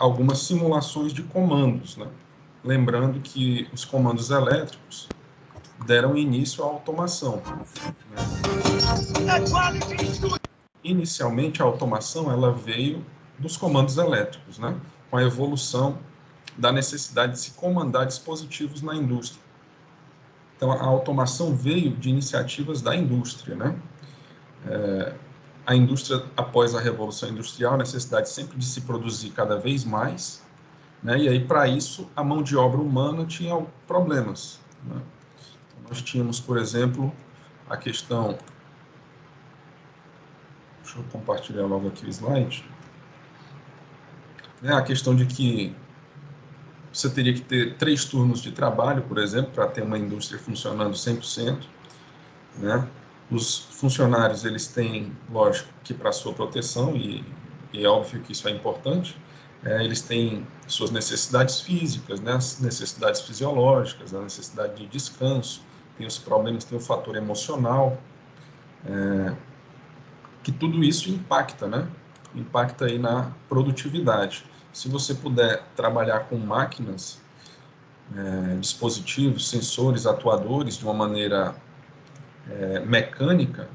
algumas simulações de comandos, né? Lembrando que os comandos elétricos deram início à automação, né? Inicialmente, a automação ela veio dos comandos elétricos, né? Com a evolução da necessidade de se comandar dispositivos na indústria. Então, a automação veio de iniciativas da indústria, né? A indústria, após a Revolução Industrial, a necessidade sempre de se produzir cada vez mais, né? E aí, para isso, a mão de obra humana tinha problemas, né? Então, nós tínhamos, por exemplo, a questão... Deixa eu compartilhar logo aqui o slide. A questão de que você teria que ter 3 turnos de trabalho, por exemplo, para ter uma indústria funcionando 100%, né? Os funcionários, eles têm, lógico, que para sua proteção, e é óbvio que isso é importante, eles têm suas necessidades físicas, né? As necessidades fisiológicas, a necessidade de descanso, tem os problemas, tem o fator emocional, que tudo isso impacta, né? Impacta aí na produtividade. Se você puder trabalhar com máquinas, dispositivos, sensores, atuadores de uma maneira mecânica,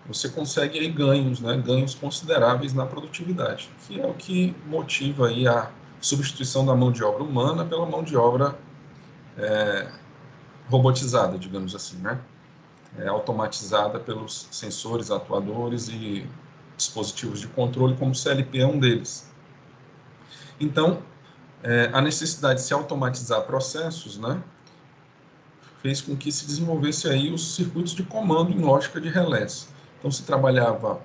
você consegue aí ganhos, né? Ganhos consideráveis na produtividade, que é o que motiva aí a substituição da mão de obra humana pela mão de obra robotizada, digamos assim, né? Automatizada pelos sensores, atuadores e dispositivos de controle, como o CLP é um deles. Então, a necessidade de se automatizar processos, né, fez com que se desenvolvesse aí os circuitos de comando em lógica de relés. Então, se trabalhava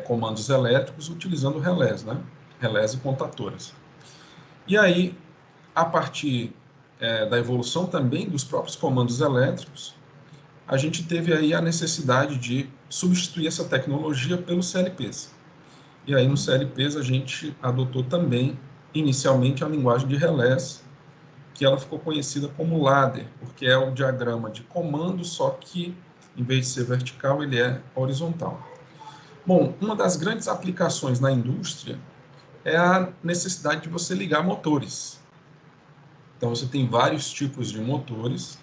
comandos elétricos utilizando relés, né, relés e contatoras. E aí, a partir da evolução também dos próprios comandos elétricos, a gente teve aí a necessidade de substituir essa tecnologia pelos CLPs. E aí, nos CLPs, a gente adotou também, inicialmente, a linguagem de relés, que ela ficou conhecida como ladder, porque é o diagrama de comando, só que, em vez de ser vertical, ele é horizontal. Bom, uma das grandes aplicações na indústria é a necessidade de você ligar motores. Então, você tem vários tipos de motores,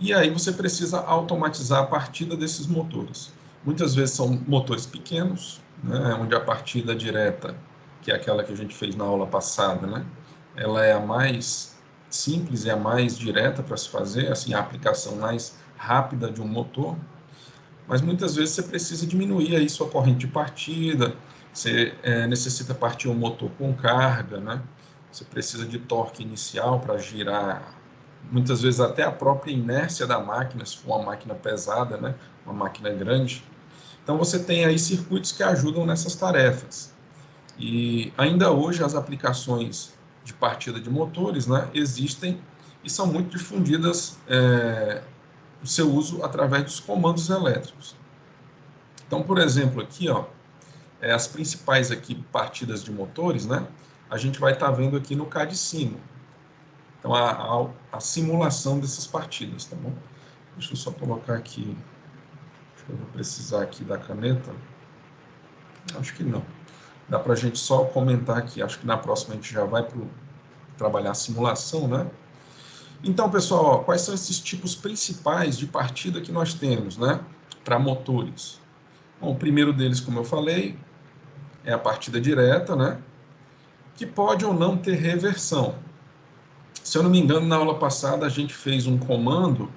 e aí você precisa automatizar a partida desses motores. Muitas vezes são motores pequenos, né, onde a partida direta, que é aquela que a gente fez na aula passada, né, ela é a mais simples e a mais direta para se fazer, assim, a aplicação mais rápida de um motor. Mas muitas vezes você precisa diminuir aí sua corrente de partida, você necessita partir um motor com carga, né? Você precisa de torque inicial para girar, muitas vezes até a própria inércia da máquina, se for uma máquina pesada, né? Uma máquina grande. Então você tem aí circuitos que ajudam nessas tarefas. E ainda hoje as aplicações de partida de motores, né, existem e são muito difundidas o seu uso através dos comandos elétricos. Então, por exemplo, aqui, ó, as principais aqui partidas de motores, né, a gente vai estar vendo aqui no CAD-Simo. Então, a simulação dessas partidas, tá bom? Deixa eu só colocar aqui, acho que eu vou precisar aqui da caneta. Acho que não. Dá para a gente só comentar aqui, acho que na próxima a gente já vai trabalhar a simulação, né? Então, pessoal, ó, quais são esses tipos principais de partida que nós temos, né, para motores? Bom, o primeiro deles, como eu falei, é a partida direta, né, que pode ou não ter reversão. Se eu não me engano, na aula passada a gente fez um comando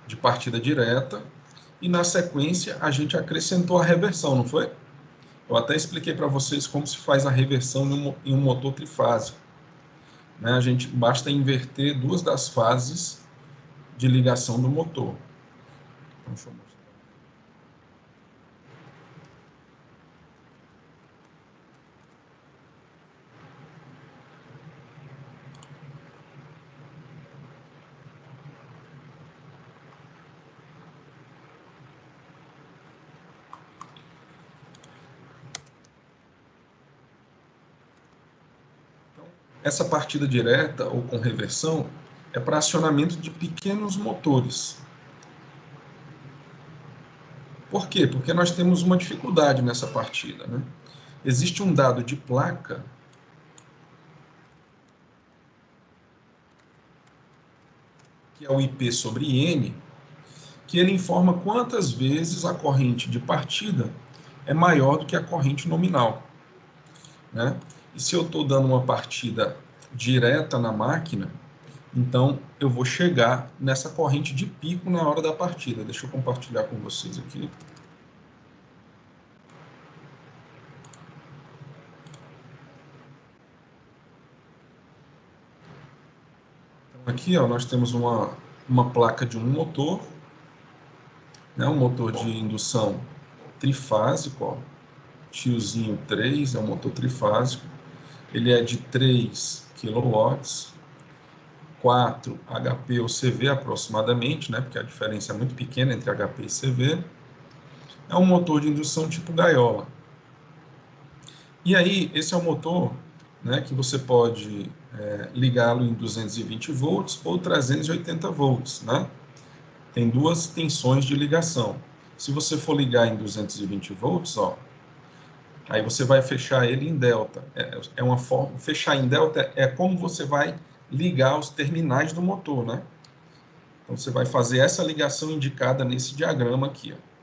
de partida direta e na sequência a gente acrescentou a reversão, não foi? Eu até expliquei para vocês como se faz a reversão em um motor trifásico. Né? A gente basta inverter 2 das fases de ligação do motor. Então, deixa eu mostrar. Essa partida direta ou com reversão é para acionamento de pequenos motores. Por quê? Porque nós temos uma dificuldade nessa partida, né? Existe um dado de placa que é o IP sobre N, que ele informa quantas vezes a corrente de partida é maior do que a corrente nominal, né? E se eu estou dando uma partida direta na máquina, então eu vou chegar nessa corrente de pico na hora da partida. Deixa eu compartilhar com vocês aqui. Então, aqui, ó, nós temos uma placa de um motor, né, um motor de indução trifásico, ó, tiozinho 3, é um motor trifásico. Ele é de 3 kW, 4 HP ou CV aproximadamente, né, porque a diferença é muito pequena entre HP e CV. É um motor de indução tipo gaiola. E aí, esse é um motor, né, que você pode ligá-lo em 220 volts ou 380 volts, né? Tem duas tensões de ligação. Se você for ligar em 220 volts, ó, aí você vai fechar ele em delta. É uma forma, fechar em delta é como você vai ligar os terminais do motor, né? Então você vai fazer essa ligação indicada nesse diagrama aqui, ó.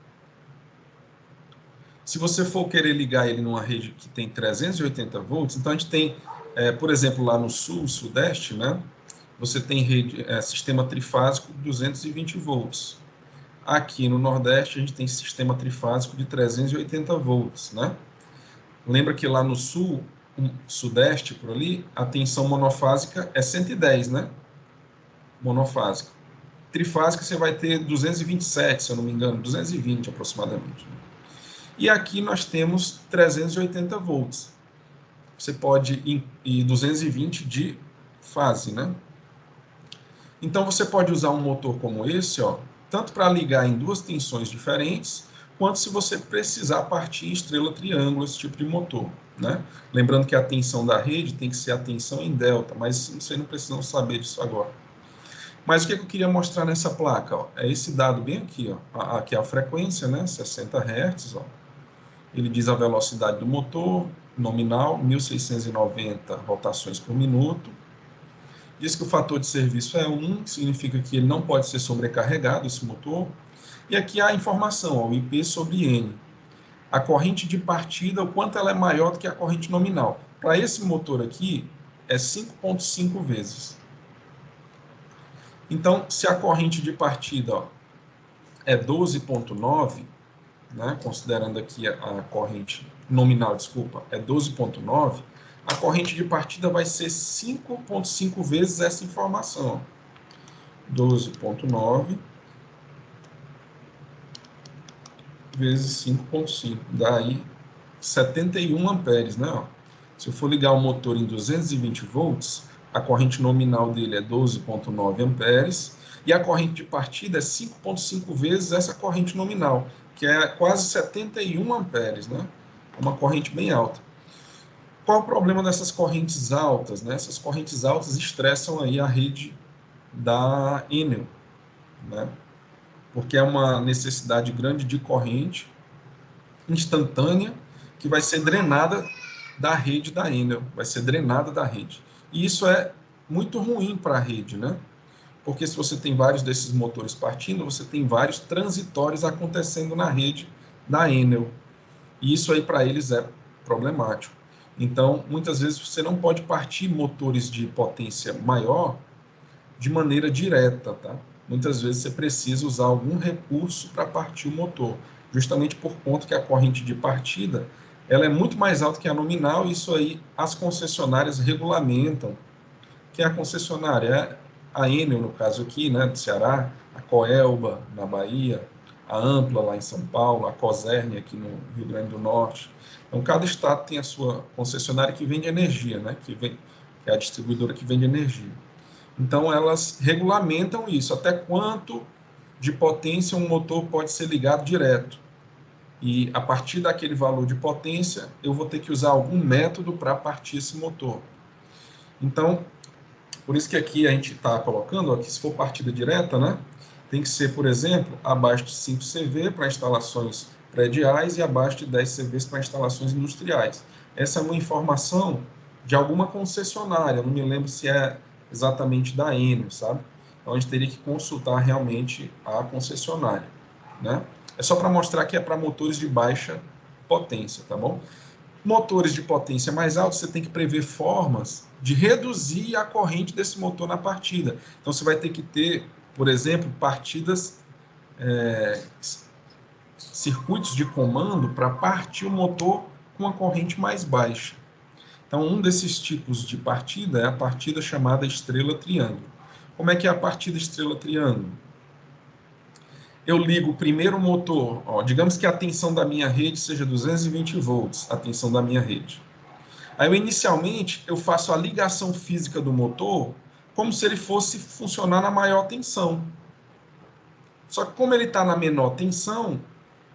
Se você for querer ligar ele numa rede que tem 380 volts, então a gente tem, por exemplo, lá no sul, sudeste, né? Você tem rede, sistema trifásico de 220 volts. Aqui no Nordeste, a gente tem sistema trifásico de 380 volts, né? Lembra que lá no Sul, Sudeste, por ali, a tensão monofásica é 110, né? Monofásica. Trifásica você vai ter 227, se eu não me engano, 220 aproximadamente. E aqui nós temos 380 volts. Você pode ir 220 de fase, né? Então você pode usar um motor como esse, ó, tanto para ligar em duas tensões diferentes, quanto se você precisar partir em estrela triângulo, esse tipo de motor, né? Lembrando que a tensão da rede tem que ser a tensão em delta, mas vocês não precisam saber disso agora. Mas o que eu queria mostrar nessa placa, ó, é esse dado bem aqui, ó, aqui é a frequência, né, 60 Hz, ó. Ele diz a velocidade do motor, nominal, 1.690 rotações por minuto. Diz que o fator de serviço é 1, que significa que ele não pode ser sobrecarregado, esse motor. E aqui há a informação, ó, o IP sobre N. A corrente de partida, o quanto ela é maior do que a corrente nominal. Para esse motor aqui, é 5,5 vezes. Então, se a corrente de partida, ó, é 12,9, né, considerando aqui a corrente nominal, desculpa, é 12,9, a corrente de partida vai ser 5,5 vezes essa informação. 12,9 vezes 5,5, dá aí 71 amperes, né? Ó. Se eu for ligar o motor em 220 volts, a corrente nominal dele é 12,9 amperes, e a corrente de partida é 5,5 vezes essa corrente nominal, que é quase 71 amperes, né? É uma corrente bem alta. Qual o problema dessas correntes altas, né? Essas correntes altas estressam aí a rede da Enel, né? Porque é uma necessidade grande de corrente instantânea que vai ser drenada da rede da Enel, vai ser drenada da rede. E isso é muito ruim para a rede, né? Porque se você tem vários desses motores partindo, você tem vários transitórios acontecendo na rede da Enel. E isso aí para eles é problemático. Então, muitas vezes você não pode partir motores de potência maior de maneira direta, tá? Muitas vezes você precisa usar algum recurso para partir o motor, justamente por conta que a corrente de partida ela é muito mais alta que a nominal, e isso aí as concessionárias regulamentam. Que é a concessionária? É a Enel, no caso aqui, né, do Ceará, a Coelba, na Bahia, a Ampla, lá em São Paulo, a Cosern, aqui no Rio Grande do Norte. Então, cada estado tem a sua concessionária que vende energia, né, que é a distribuidora que vende energia. Então, elas regulamentam isso, até quanto de potência um motor pode ser ligado direto. E, a partir daquele valor de potência, eu vou ter que usar algum método para partir esse motor. Então, por isso que aqui a gente está colocando, ó, que se for partida direta, né, tem que ser, por exemplo, abaixo de 5 CV para instalações prediais e abaixo de 10 CVs para instalações industriais. Essa é uma informação de alguma concessionária, não me lembro se é exatamente da Enel, sabe? Então, a gente teria que consultar realmente a concessionária, né? É só para mostrar que é para motores de baixa potência, tá bom? Motores de potência mais alta, você tem que prever formas de reduzir a corrente desse motor na partida. Então, você vai ter que ter, por exemplo, circuitos de comando para partir o motor com a corrente mais baixa. Então, um desses tipos de partida é a partida chamada estrela-triângulo. Como é que é a partida estrela-triângulo? Eu ligo primeiro o motor, ó, digamos que a tensão da minha rede seja 220 volts, a tensão da minha rede. Aí, inicialmente, eu faço a ligação física do motor como se ele fosse funcionar na maior tensão. Só que como ele está na menor tensão,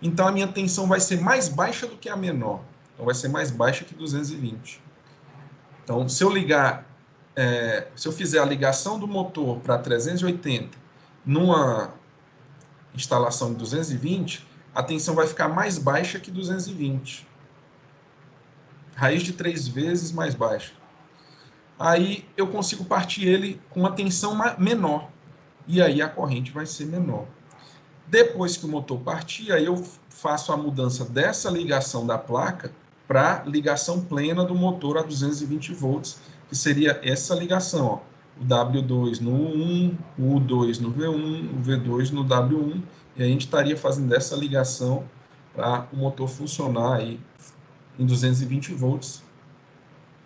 então a minha tensão vai ser mais baixa do que a menor. Então, vai ser mais baixa que 220. Então, se eu fizer a ligação do motor para 380 numa instalação de 220, a tensão vai ficar mais baixa que 220. Raiz de 3 vezes mais baixa. Aí eu consigo partir ele com uma tensão menor. E aí a corrente vai ser menor. Depois que o motor partir, aí eu faço a mudança dessa ligação da placa para ligação plena do motor a 220 volts, que seria essa ligação, ó, o W2 no U1, o U2 no V1, o V2 no W1, e a gente estaria fazendo essa ligação para o motor funcionar aí em 220 volts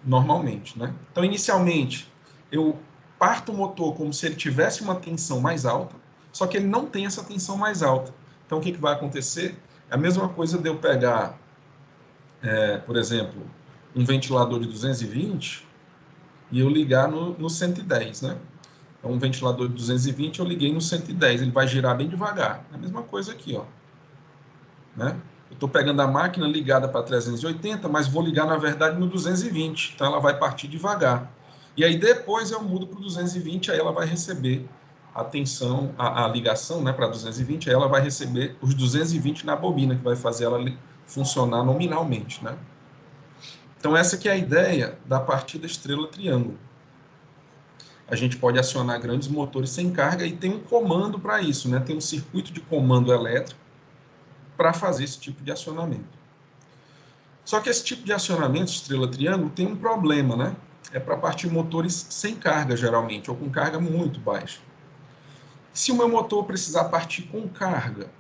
normalmente, né? Então, inicialmente, eu parto o motor como se ele tivesse uma tensão mais alta, só que ele não tem essa tensão mais alta. Então, o que vai acontecer? É a mesma coisa de eu pegar, por exemplo, um ventilador de 220 e eu ligar no 110, né? Então, um ventilador de 220 eu liguei no 110, ele vai girar bem devagar. É a mesma coisa aqui, ó, né? Eu estou pegando a máquina ligada para 380, mas vou ligar, na verdade, no 220. Então, ela vai partir devagar. E aí, depois, eu mudo para o 220, aí ela vai receber a tensão, a ligação, né, para 220, aí ela vai receber os 220 na bobina, que vai fazer ela funcionar nominalmente, né? Então, essa que é a ideia da partida estrela-triângulo. A gente pode acionar grandes motores sem carga e tem um comando para isso, né? Tem um circuito de comando elétrico para fazer esse tipo de acionamento. Só que esse tipo de acionamento estrela-triângulo tem um problema, né? É para partir motores sem carga, geralmente, ou com carga muito baixa. Se o meu motor precisar partir com carga,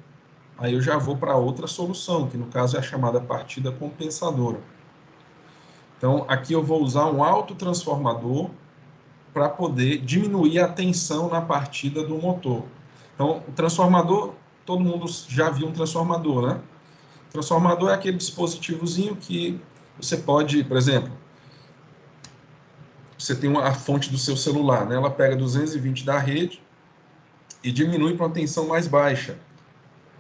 aí eu já vou para outra solução, que no caso é a chamada partida compensadora. Então, aqui eu vou usar um autotransformador para poder diminuir a tensão na partida do motor. Então, o transformador, todo mundo já viu um transformador, né? O transformador é aquele dispositivozinho que você pode, por exemplo, você tem a fonte do seu celular, né? Ela pega 220 da rede e diminui para uma tensão mais baixa,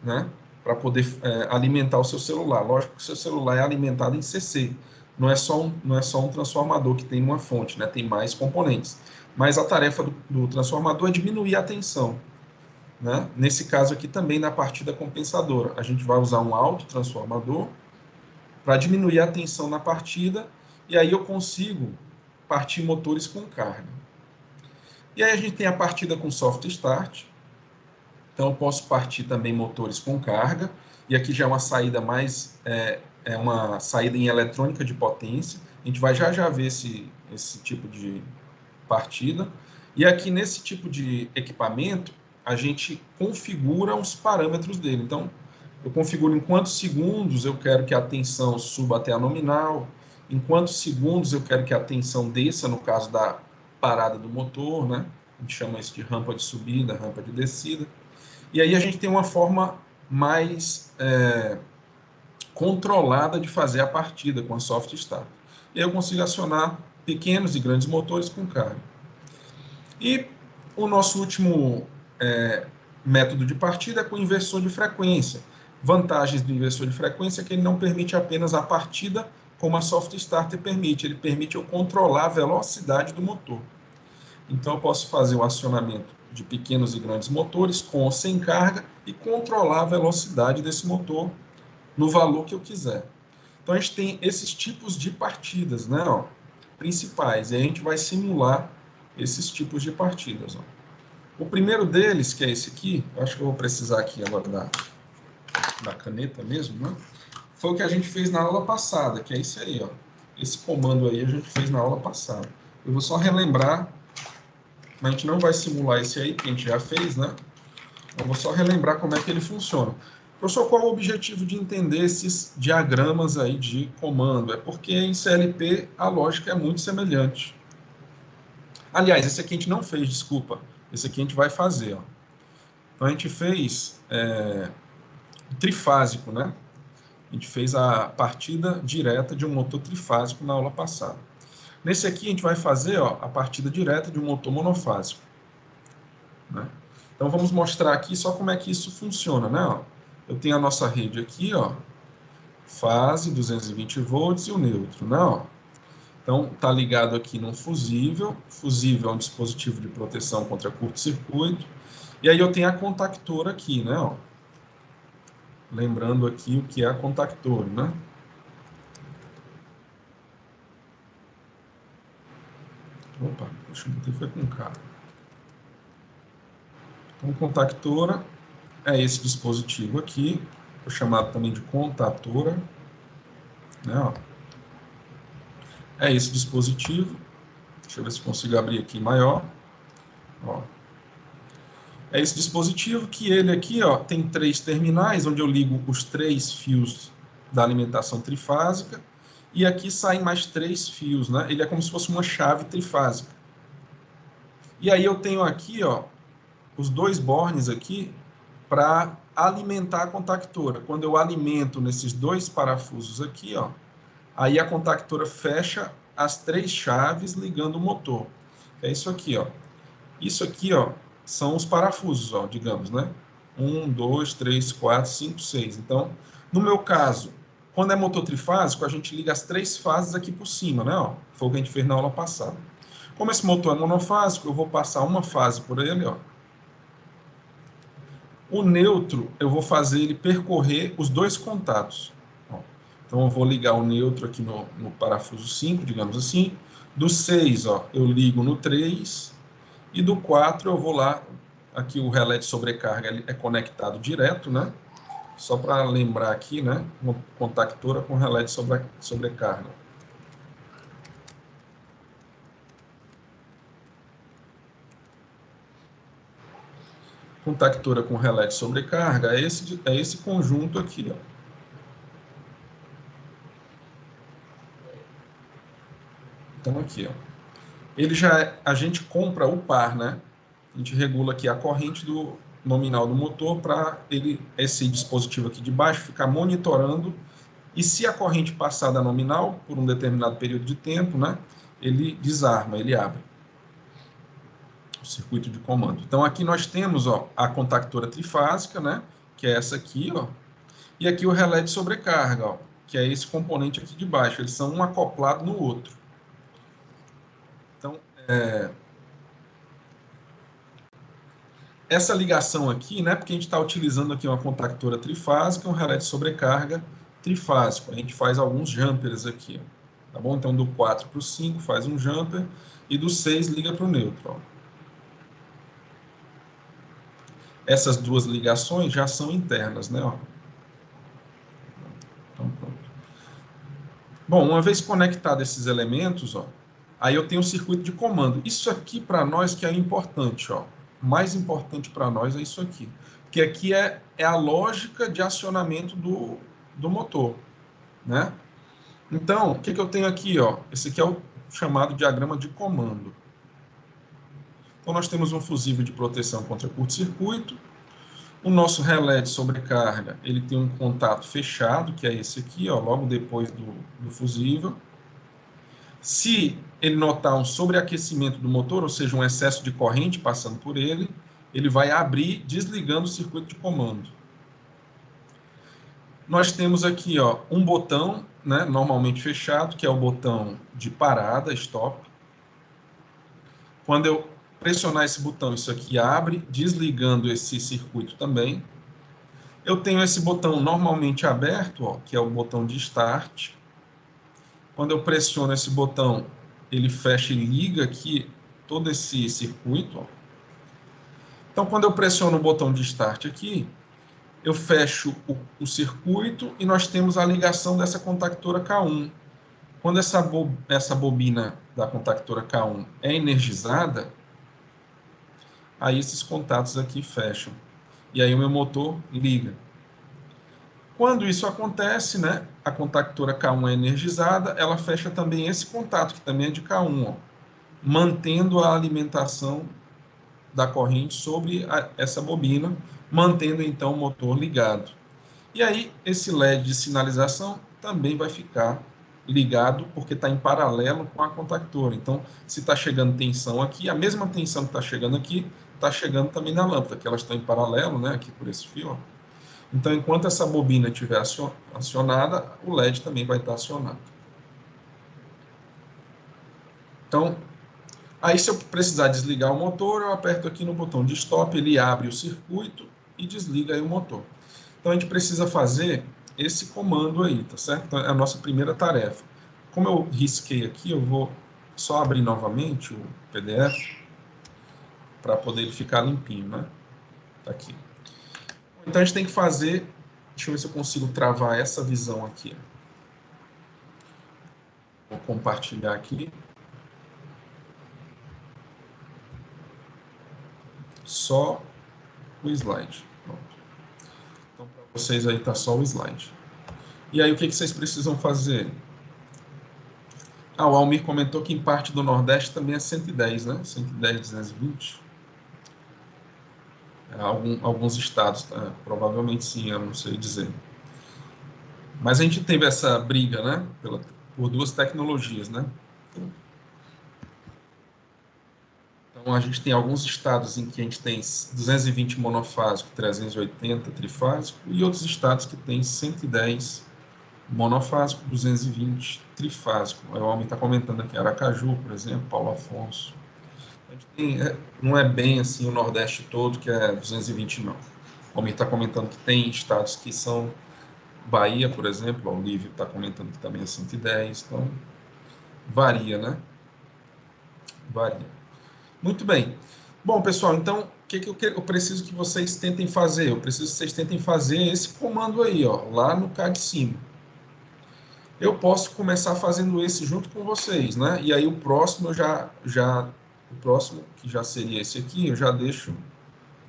né? Para poder alimentar o seu celular. Lógico que o seu celular é alimentado em CC, não é só um transformador que tem uma fonte, né? Tem mais componentes. Mas a tarefa do transformador é diminuir a tensão, né? Nesse caso aqui também na partida compensadora, a gente vai usar um autotransformador para diminuir a tensão na partida, e aí eu consigo partir motores com carga. E aí a gente tem a partida com soft start, então eu posso partir também motores com carga, e aqui já é uma saída uma saída em eletrônica de potência, a gente vai já ver esse tipo de partida, e aqui nesse tipo de equipamento, a gente configura os parâmetros dele, então eu configuro em quantos segundos eu quero que a tensão suba até a nominal, em quantos segundos eu quero que a tensão desça, no caso da parada do motor, né? A gente chama isso de rampa de subida, rampa de descida. E aí a gente tem uma forma mais controlada de fazer a partida com a soft start. E aí eu consigo acionar pequenos e grandes motores com carga. E o nosso último método de partida é com o inversor de frequência. Vantagens do inversor de frequência é que ele não permite apenas a partida, como a soft starter permite. Ele permite eu controlar a velocidade do motor. Então, eu posso fazer o acionamento de pequenos e grandes motores, com ou sem carga, e controlar a velocidade desse motor no valor que eu quiser. Então, a gente tem esses tipos de partidas, né, principais, e a gente vai simular esses tipos de partidas. O primeiro deles, que é esse aqui, eu acho que eu vou precisar aqui agora da caneta mesmo, né? Foi o que a gente fez na aula passada, que é esse aí, ó. Esse comando aí a gente fez na aula passada. Eu vou só relembrar, mas a gente não vai simular esse aí, que a gente já fez, né? Eu vou só relembrar como é que ele funciona. Professor, qual é o objetivo de entender esses diagramas aí de comando? É porque em CLP a lógica é muito semelhante. Aliás, esse aqui a gente não fez, desculpa. Esse aqui a gente vai fazer, ó. Então a gente fez trifásico, né? A gente fez a partida direta de um motor trifásico na aula passada. Nesse aqui a gente vai fazer, ó, a partida direta de um motor monofásico, né? Então vamos mostrar aqui só como é que isso funciona, né? Ó, eu tenho a nossa rede aqui, ó, fase 220 volts e o neutro, né? Ó. Então tá ligado aqui num fusível. Fusível é um dispositivo de proteção contra curto-circuito. E aí eu tenho a contactora aqui, né? Ó. Lembrando aqui o que é a contactora, né? Opa, deixa eu botar, foi com K. Então, contactora é esse dispositivo aqui, chamado também de contatora, né? Ó. É esse dispositivo. Deixa eu ver se consigo abrir aqui maior. Ó. É esse dispositivo que ele aqui, ó, tem 3 terminais, onde eu ligo os 3 fios da alimentação trifásica, e aqui saem mais 3 fios, né? Ele é como se fosse uma chave trifásica. E aí eu tenho aqui, ó, os 2 bornes aqui para alimentar a contactora. Quando eu alimento nesses 2 parafusos aqui, ó, aí a contactora fecha as 3 chaves ligando o motor. É isso aqui, ó. Isso aqui, ó, são os parafusos, ó, digamos, né? 1, 2, 3, 4, 5, 6. Então, no meu caso, quando é motor trifásico, a gente liga as 3 fases aqui por cima, né? Ó, foi o que a gente fez na aula passada. Como esse motor é monofásico, eu vou passar uma fase por ele, ó. O neutro, eu vou fazer ele percorrer os 2 contatos. Ó. Então, eu vou ligar o neutro aqui no parafuso 5, digamos assim. Do 6, ó, eu ligo no 3. E do 4 eu vou lá, aqui o relé de sobrecarga ele é conectado direto, né? Só para lembrar aqui, né? Uma contactora com relé de sobrecarga. Contactora com relé de sobrecarga é esse conjunto aqui, ó. Então aqui, ó. Ele a gente compra o par, né? A gente regula aqui a corrente do nominal do motor para esse dispositivo aqui de baixo ficar monitorando, e se a corrente passar da nominal por um determinado período de tempo, né, ele desarma, ele abre o circuito de comando. Então aqui nós temos, ó, a contactora trifásica, né, que é essa aqui, ó, e aqui o relé de sobrecarga, ó, que é esse componente aqui de baixo. Eles são um acoplado no outro. Então, essa ligação aqui, né, porque a gente está utilizando aqui uma contactora trifásica, um relé de sobrecarga trifásico. A gente faz alguns jumpers aqui, ó, tá bom? Então, do 4 para o 5 faz um jumper, e do 6 liga para o neutro, ó. Essas 2 ligações já são internas, né, ó. Então, pronto. Bom, uma vez conectados esses elementos, ó, aí eu tenho um circuito de comando. Isso aqui para nós que é importante, ó. O mais importante para nós é isso aqui. Porque aqui é a lógica de acionamento do motor, né? Então, o que eu tenho aqui, ó? Esse aqui é o chamado diagrama de comando. Então, nós temos um fusível de proteção contra curto-circuito. O nosso relé de sobrecarga, ele tem um contato fechado, que é esse aqui, ó, logo depois do fusível. Se ele notar um sobreaquecimento do motor, ou seja, um excesso de corrente passando por ele, ele vai abrir, desligando o circuito de comando. Nós temos aqui, ó, um botão, né, normalmente fechado, que é o botão de parada, stop. Quando eu pressionar esse botão, isso aqui abre, desligando esse circuito também. Eu tenho esse botão normalmente aberto, ó, que é o botão de start. Quando eu pressiono esse botão, ele fecha e liga aqui todo esse circuito, ó. Então, quando eu pressiono o botão de Start aqui, eu fecho o circuito e nós temos a ligação dessa contactora K1. Quando essa bobina da contactora K1 é energizada, aí esses contatos aqui fecham. E aí o meu motor liga. Quando isso acontece, né, a contactora K1 é energizada, ela fecha também esse contato, que também é de K1, ó, mantendo a alimentação da corrente sobre essa bobina, mantendo então o motor ligado. E aí esse LED de sinalização também vai ficar ligado, porque está em paralelo com a contactora. Então, se está chegando tensão aqui, a mesma tensão que está chegando aqui, está chegando também na lâmpada, que elas estão em paralelo, né, aqui por esse fio, ó. Então, enquanto essa bobina estiver acionada, o LED também vai estar acionado. Então, aí se eu precisar desligar o motor, eu aperto aqui no botão de stop, ele abre o circuito e desliga aí o motor. Então, a gente precisa fazer esse comando aí, tá certo? Então, é a nossa primeira tarefa. Como eu risquei aqui, eu vou só abrir novamente o PDF para poder ele ficar limpinho, né? Tá aqui. Então, a gente tem que fazer... Deixa eu ver se eu consigo travar essa visão aqui. Vou compartilhar aqui. Só o slide. Pronto. Então, para vocês aí está só o slide. E aí, o que vocês precisam fazer? Ah, o Almir comentou que em parte do Nordeste também é 110, né? 110, 220. Alguns estados, tá? Provavelmente sim, eu não sei dizer. Mas a gente teve essa briga, né? Por duas tecnologias, né? Então, a gente tem alguns estados em que a gente tem 220 monofásico, 380 trifásico, e outros estados que tem 110 monofásico, 220 trifásico. O homem está comentando aqui, Aracaju, por exemplo, Paulo Afonso. A gente tem, não é bem assim o Nordeste todo que é 220, não. O homem está comentando que tem estados que são Bahia, por exemplo, o Lívio está comentando que também é 110, então varia, né? Varia. Muito bem. Bom, pessoal, então, o que eu preciso que vocês tentem fazer? Eu preciso que vocês tentem fazer esse comando aí, ó, lá no CAD cima. Eu posso começar fazendo esse junto com vocês, né? E aí o próximo o próximo, que já seria esse aqui, eu já deixo...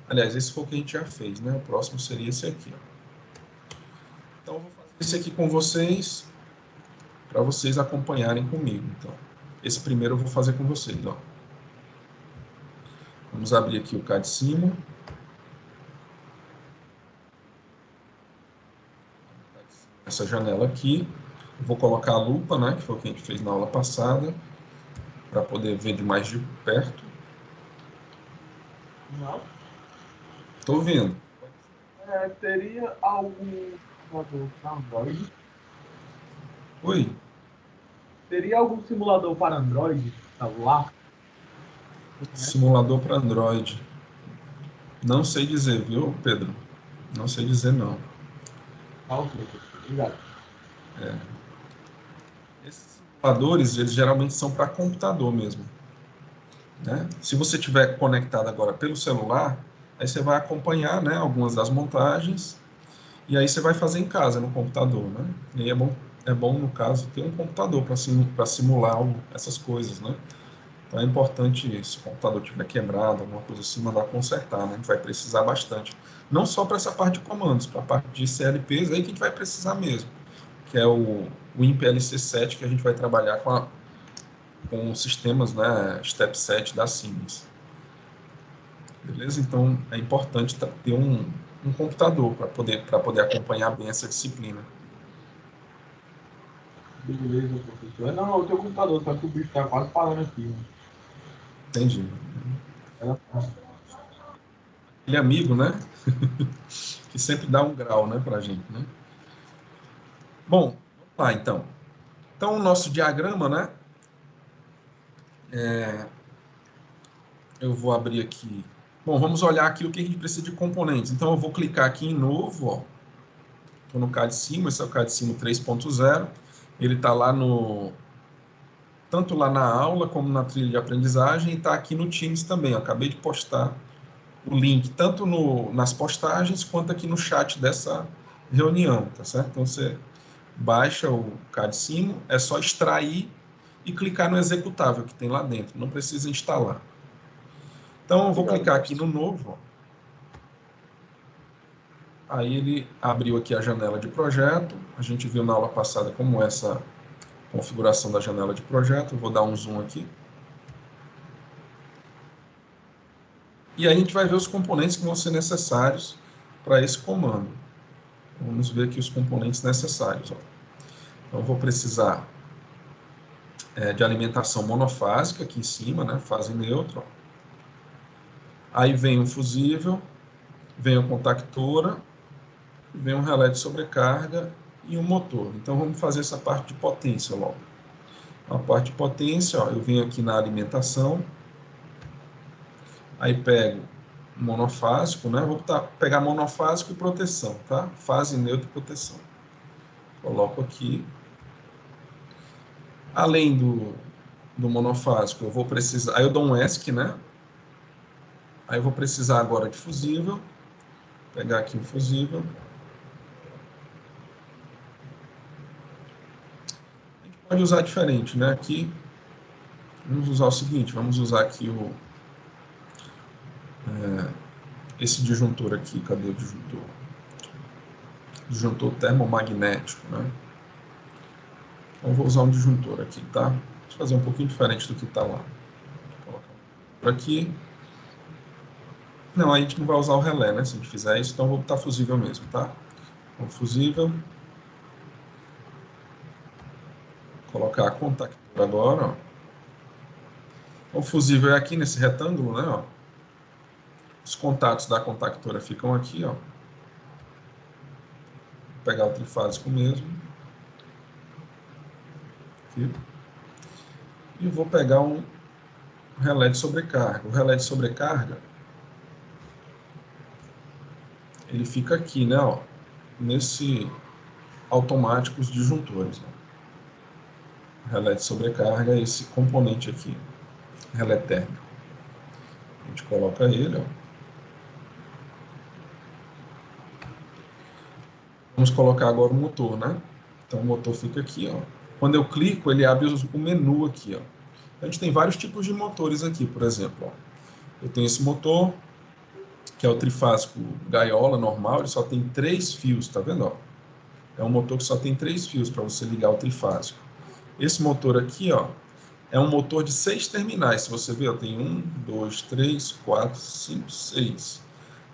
Aliás, esse foi o que a gente já fez, né? O próximo seria esse aqui, ó. Então, eu vou fazer esse aqui com vocês, para vocês acompanharem comigo. Então, esse primeiro eu vou fazer com vocês, ó. Vamos abrir aqui o CAD cima. Essa janela aqui. Eu vou colocar a lupa, né? Que foi o que a gente fez na aula passada, para poder ver de mais de perto. Não. Estou vendo. Teria algum simulador para Android? Oi? Teria algum simulador para Android celular? Simulador para Android. Não sei dizer, viu, Pedro? Não sei dizer, não. Ok, obrigado. Esses simuladores, eles geralmente são para computador mesmo, né? Se você tiver conectado agora pelo celular, aí você vai acompanhar, né, algumas das montagens, e aí você vai fazer em casa, no computador, né? E aí é bom no caso, ter um computador para simular essas coisas, né? Então é importante, se o computador tiver quebrado, alguma coisa assim, mandar consertar, né? A gente vai precisar bastante. Não só para essa parte de comandos, para a parte de CLPs, aí que a gente vai precisar mesmo, que é o IMPLC7, que a gente vai trabalhar com sistemas, né, Step 7 da Siemens. Beleza? Então, é importante ter um computador para poder acompanhar bem essa disciplina. Beleza, professor. Não, eu tenho computador, só que o bicho está quase parando aqui. Né? Entendi. Ela tá. Aquele amigo, né? Que sempre dá um grau, né, para a gente, né? Bom, vamos lá, então. Então, o nosso diagrama, né? Eu vou abrir aqui. Bom, vamos olhar aqui o que a gente precisa de componentes. Então, eu vou clicar aqui em novo, ó. Estou no CAD Simo, esse é o CAD Simo 3.0. Ele está lá tanto lá na aula como na trilha de aprendizagem, e está aqui no Teams também. Eu acabei de postar o link tanto nas postagens quanto aqui no chat dessa reunião, tá certo? Então você baixa o CAD-Simo, é só extrair e clicar no executável que tem lá dentro, não precisa instalar. Então eu vou clicar aqui no novo, ó. Aí ele abriu aqui a janela de projeto, a gente viu na aula passada como é essa configuração da janela de projeto, eu vou dar um zoom aqui. E aí a gente vai ver os componentes que vão ser necessários para esse comando. Vamos ver aqui os componentes necessários. Ó. Então eu vou precisar de alimentação monofásica aqui em cima, né, fase neutra. Ó. Aí vem o fusível, vem a contactora, vem um relé de sobrecarga e um motor. Então vamos fazer essa parte de potência logo. A parte de potência, ó, eu venho aqui na alimentação, aí pego monofásico, né? Vou pegar monofásico e proteção, tá? Fase neutra e proteção. Coloco aqui. Além do monofásico, eu vou precisar... Aí eu dou um ESC, né? Aí eu vou precisar agora de fusível. Pegar aqui o fusível. A gente pode usar diferente, né? Aqui, vamos usar o seguinte, vamos usar aqui esse disjuntor aqui. Cadê o disjuntor? Disjuntor termomagnético, né? Então, vou usar um disjuntor aqui, tá? Deixa eu fazer um pouquinho diferente do que está lá. Vou colocar por aqui. Não, aí a gente não vai usar o relé, né? Se a gente fizer isso, então eu vou botar fusível mesmo, tá? Então, fusível. Vou colocar a contactora agora, ó. O fusível é aqui nesse retângulo, né? Ó. Os contatos da contactora ficam aqui, ó. Vou pegar o trifásico mesmo. Aqui. E vou pegar um relé de sobrecarga. O relé de sobrecarga, ele fica aqui, né? Ó, nesse automáticos disjuntores. Ó. O relé de sobrecarga é esse componente aqui, relé térmico. A gente coloca ele, ó. Vamos colocar agora o motor, né? Então o motor fica aqui, ó. Quando eu clico, ele abre o menu aqui, ó. A gente tem vários tipos de motores aqui, por exemplo, ó. Eu tenho esse motor, que é o trifásico gaiola normal, ele só tem 3 fios, tá vendo, ó? É um motor que só tem 3 fios para você ligar o trifásico. Esse motor aqui, ó, é um motor de 6 terminais. Se você ver, ó, tem 1, 2, 3, 4, 5, 6.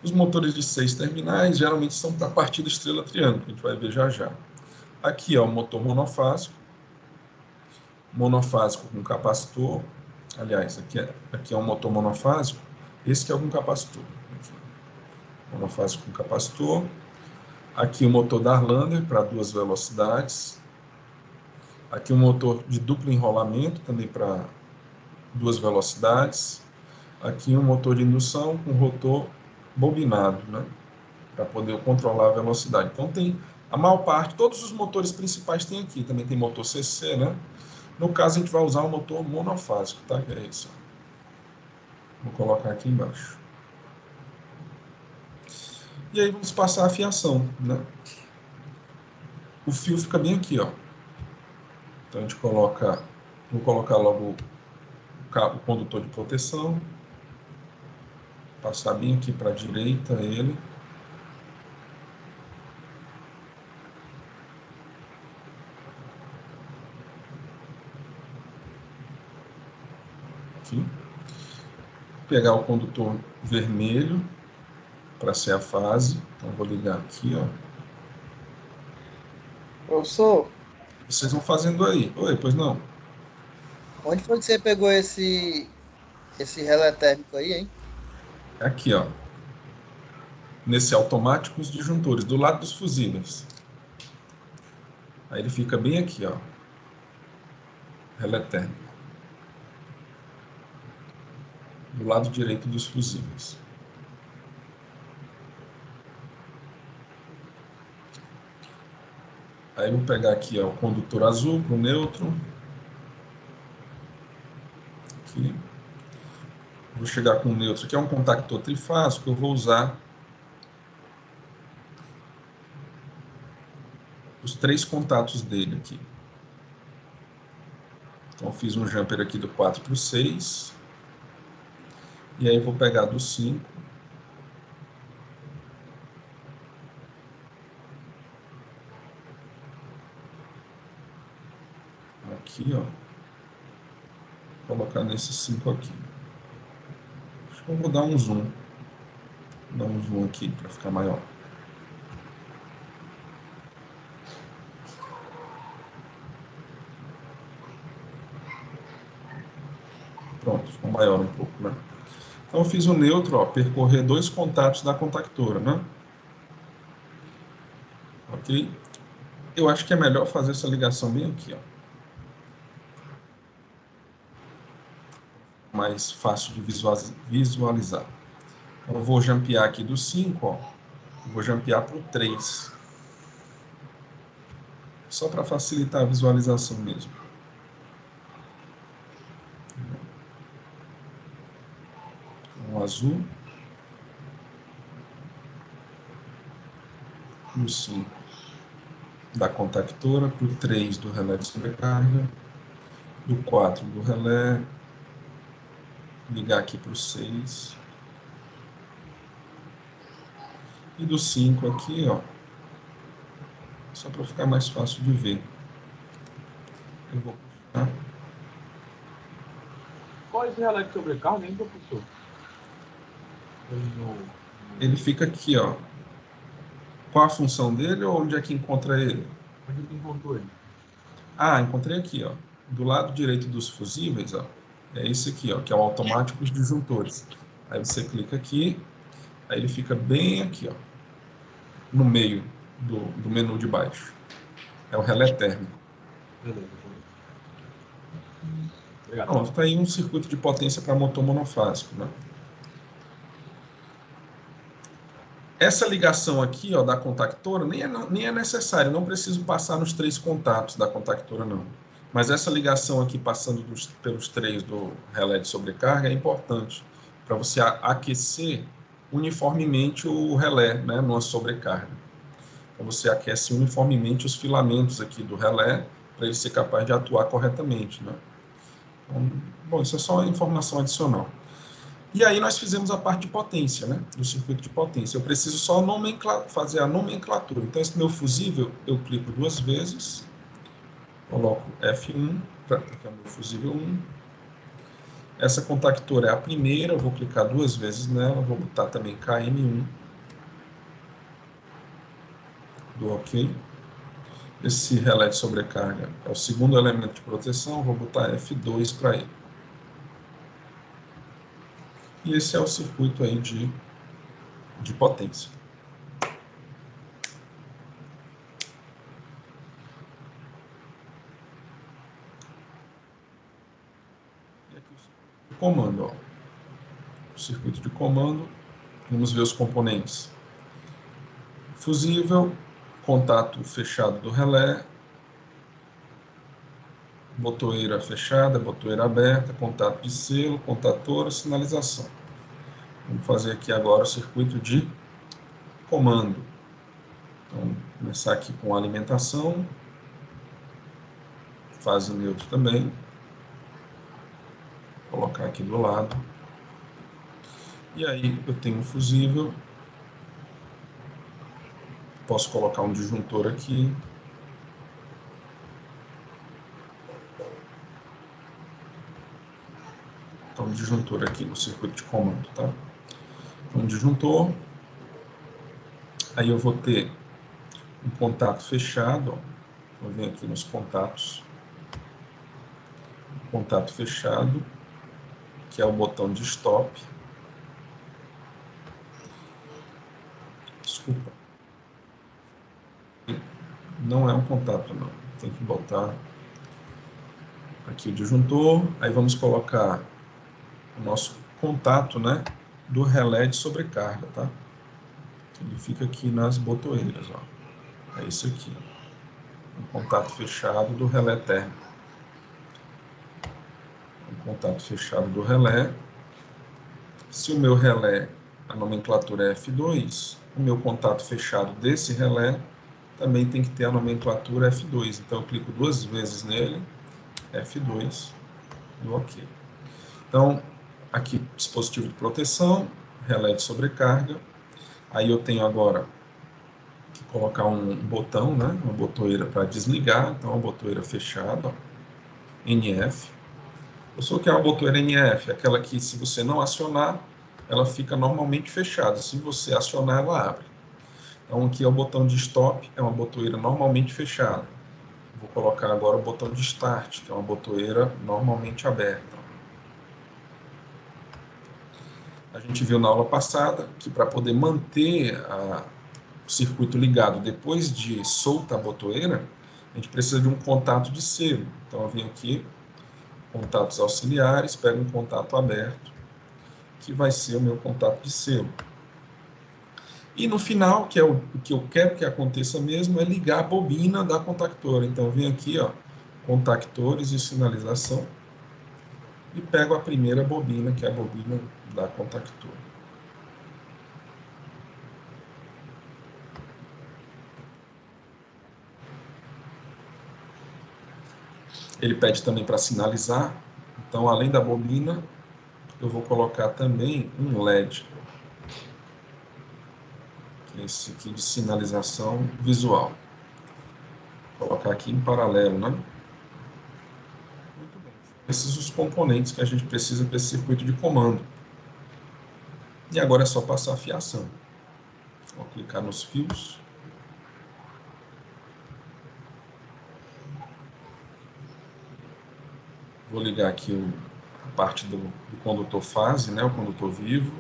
Os motores de 6 terminais geralmente são para a partida estrela-triângulo, que a gente vai ver já já. Aqui é o motor monofásico com capacitor. Aliás, aqui é um motor monofásico. Esse que é com capacitor. Aqui. Monofásico com capacitor. Aqui o motor Darlander para 2 velocidades. Aqui um motor de duplo enrolamento também para 2 velocidades. Aqui um motor de indução com rotor bobinado, né? Para poder controlar a velocidade. Então tem a maior parte, todos os motores principais tem aqui. Também tem motor CC, né? No caso a gente vai usar o motor monofásico, tá? Que é isso. Vou colocar aqui embaixo. E aí vamos passar a fiação, né? O fio fica bem aqui, ó. Então a gente coloca, vou colocar logo o condutor de proteção. Passar bem aqui para a direita ele. Aqui. Pegar o condutor vermelho para ser a fase. Então vou ligar aqui, ó. Professor, Vocês vão fazendo aí. Oi, pois não? onde foi que você pegou esse relé térmico aí, hein? Aqui, ó. Nesse automático os disjuntores, do lado dos fusíveis. Aí ele fica bem aqui, ó. Relé térmico. Do lado direito dos fusíveis. Aí vou pegar aqui, ó, o condutor azul para o neutro. Aqui. Vou chegar com o neutro, que é um contactor trifásico, eu vou usar os 3 contatos dele aqui. Então, eu fiz um jumper aqui do 4 para o 6. E aí, eu vou pegar do 5. Aqui, ó. Vou colocar nesse 5 aqui. Acho que eu vou dar um zoom. Vou dar um zoom aqui para ficar maior. Pronto, ficou maior um pouco, né? Então, eu fiz o neutro, ó, percorrer 2 contatos da contactora, né? Ok? Eu acho que é melhor fazer essa ligação bem aqui, ó. Mais fácil de visualizar. Então, eu vou jampear aqui do 5, ó. Vou jampear para o 3. Só para facilitar a visualização mesmo. Um azul. No 5 da contactora, para o 3 do relé de sobrecarga, do 4 do relé, ligar aqui para o 6, e do 5 aqui, ó, só para ficar mais fácil de ver. Eu vou puxar. Qual é esse relé de sobrecarga, hein, professor? Ele fica aqui, ó. Qual a função dele ou onde é que encontra ele? Onde tu encontrou ele? Ah, encontrei aqui, ó. Do lado direito dos fusíveis, ó. É esse aqui, ó, que é o automático dos disjuntores. Aí você clica aqui, aí ele fica bem aqui, ó, no meio do menu de baixo. É o relé térmico. Beleza. Obrigado. Pronto, está aí um circuito de potência para motor monofásico, né? Essa ligação aqui, ó, da contactora nem é necessário, não preciso passar nos 3 contatos da contactora, não. Mas essa ligação aqui passando pelos 3 do relé de sobrecarga é importante para você aquecer uniformemente o relé, né, numa sobrecarga. Então você aquece uniformemente os filamentos aqui do relé para ele ser capaz de atuar corretamente, né? Então, bom, isso é só informação adicional. E aí nós fizemos a parte de potência, né? Do circuito de potência. Eu preciso só fazer a nomenclatura. Então, esse meu fusível, eu clico 2 vezes, coloco F1, que é o meu fusível 1. Essa contactora é a primeira, eu vou clicar 2 vezes nela, vou botar também KM1. Do OK. Esse relé de sobrecarga é o segundo elemento de proteção, vou botar F2 para ele. E esse é o circuito aí de potência. E aqui o circuito de comando, ó. O circuito de comando, vamos ver os componentes. Fusível, contato fechado do relé, botoeira fechada, botoeira aberta, contato de selo, contatora, sinalização. Vamos fazer aqui agora o circuito de comando. Então, vou começar aqui com alimentação, fase neutro também, vou colocar aqui do lado. E aí eu tenho um fusível, posso colocar um disjuntor aqui. Então, um disjuntor aqui no circuito de comando, tá? Um disjuntor. Aí eu vou ter um contato fechado, ó. Vou vir aqui nos contatos. Contato fechado, que é o botão de stop. Desculpa. Não é um contato, não. Tem que botar aqui o disjuntor. Aí vamos colocar o nosso contato, né, do relé de sobrecarga, tá? Ele fica aqui nas botoeiras, ó. É esse aqui. Um contato fechado do relé térmico. Um contato fechado do relé. Se o meu relé, a nomenclatura é F2, o meu contato fechado desse relé também tem que ter a nomenclatura F2. Então, eu clico 2 vezes nele, F2, e OK. Então, aqui, dispositivo de proteção, relé de sobrecarga. Aí eu tenho agora que colocar um botão, né, uma botoeira para desligar. Então, a botoeira fechada, ó, NF. Eu sou que é uma botoeira NF, aquela que, se você não acionar, ela fica normalmente fechada. Se você acionar, ela abre. Então, aqui é o botão de stop, é uma botoeira normalmente fechada. Vou colocar agora o botão de start, que é uma botoeira normalmente aberta. A gente viu na aula passada que para poder manter o circuito ligado depois de solta a botoeira, a gente precisa de um contato de selo. Então, eu venho aqui, contatos auxiliares, pego um contato aberto, que vai ser o meu contato de selo. E no final, que é o que eu quero que aconteça mesmo, é ligar a bobina da contactora. Então, eu venho aqui, ó, contactores e sinalização, e pego a primeira bobina, que é a bobina da contactora. Ele pede também para sinalizar, então, além da bobina, eu vou colocar também um LED, que é esse aqui de sinalização visual. Vou colocar aqui em paralelo, né? Muito bem. Esses são os componentes que a gente precisa para esse circuito de comando. E agora é só passar a fiação. Vou clicar nos fios. Vou ligar aqui a parte do condutor fase, né? O condutor vivo.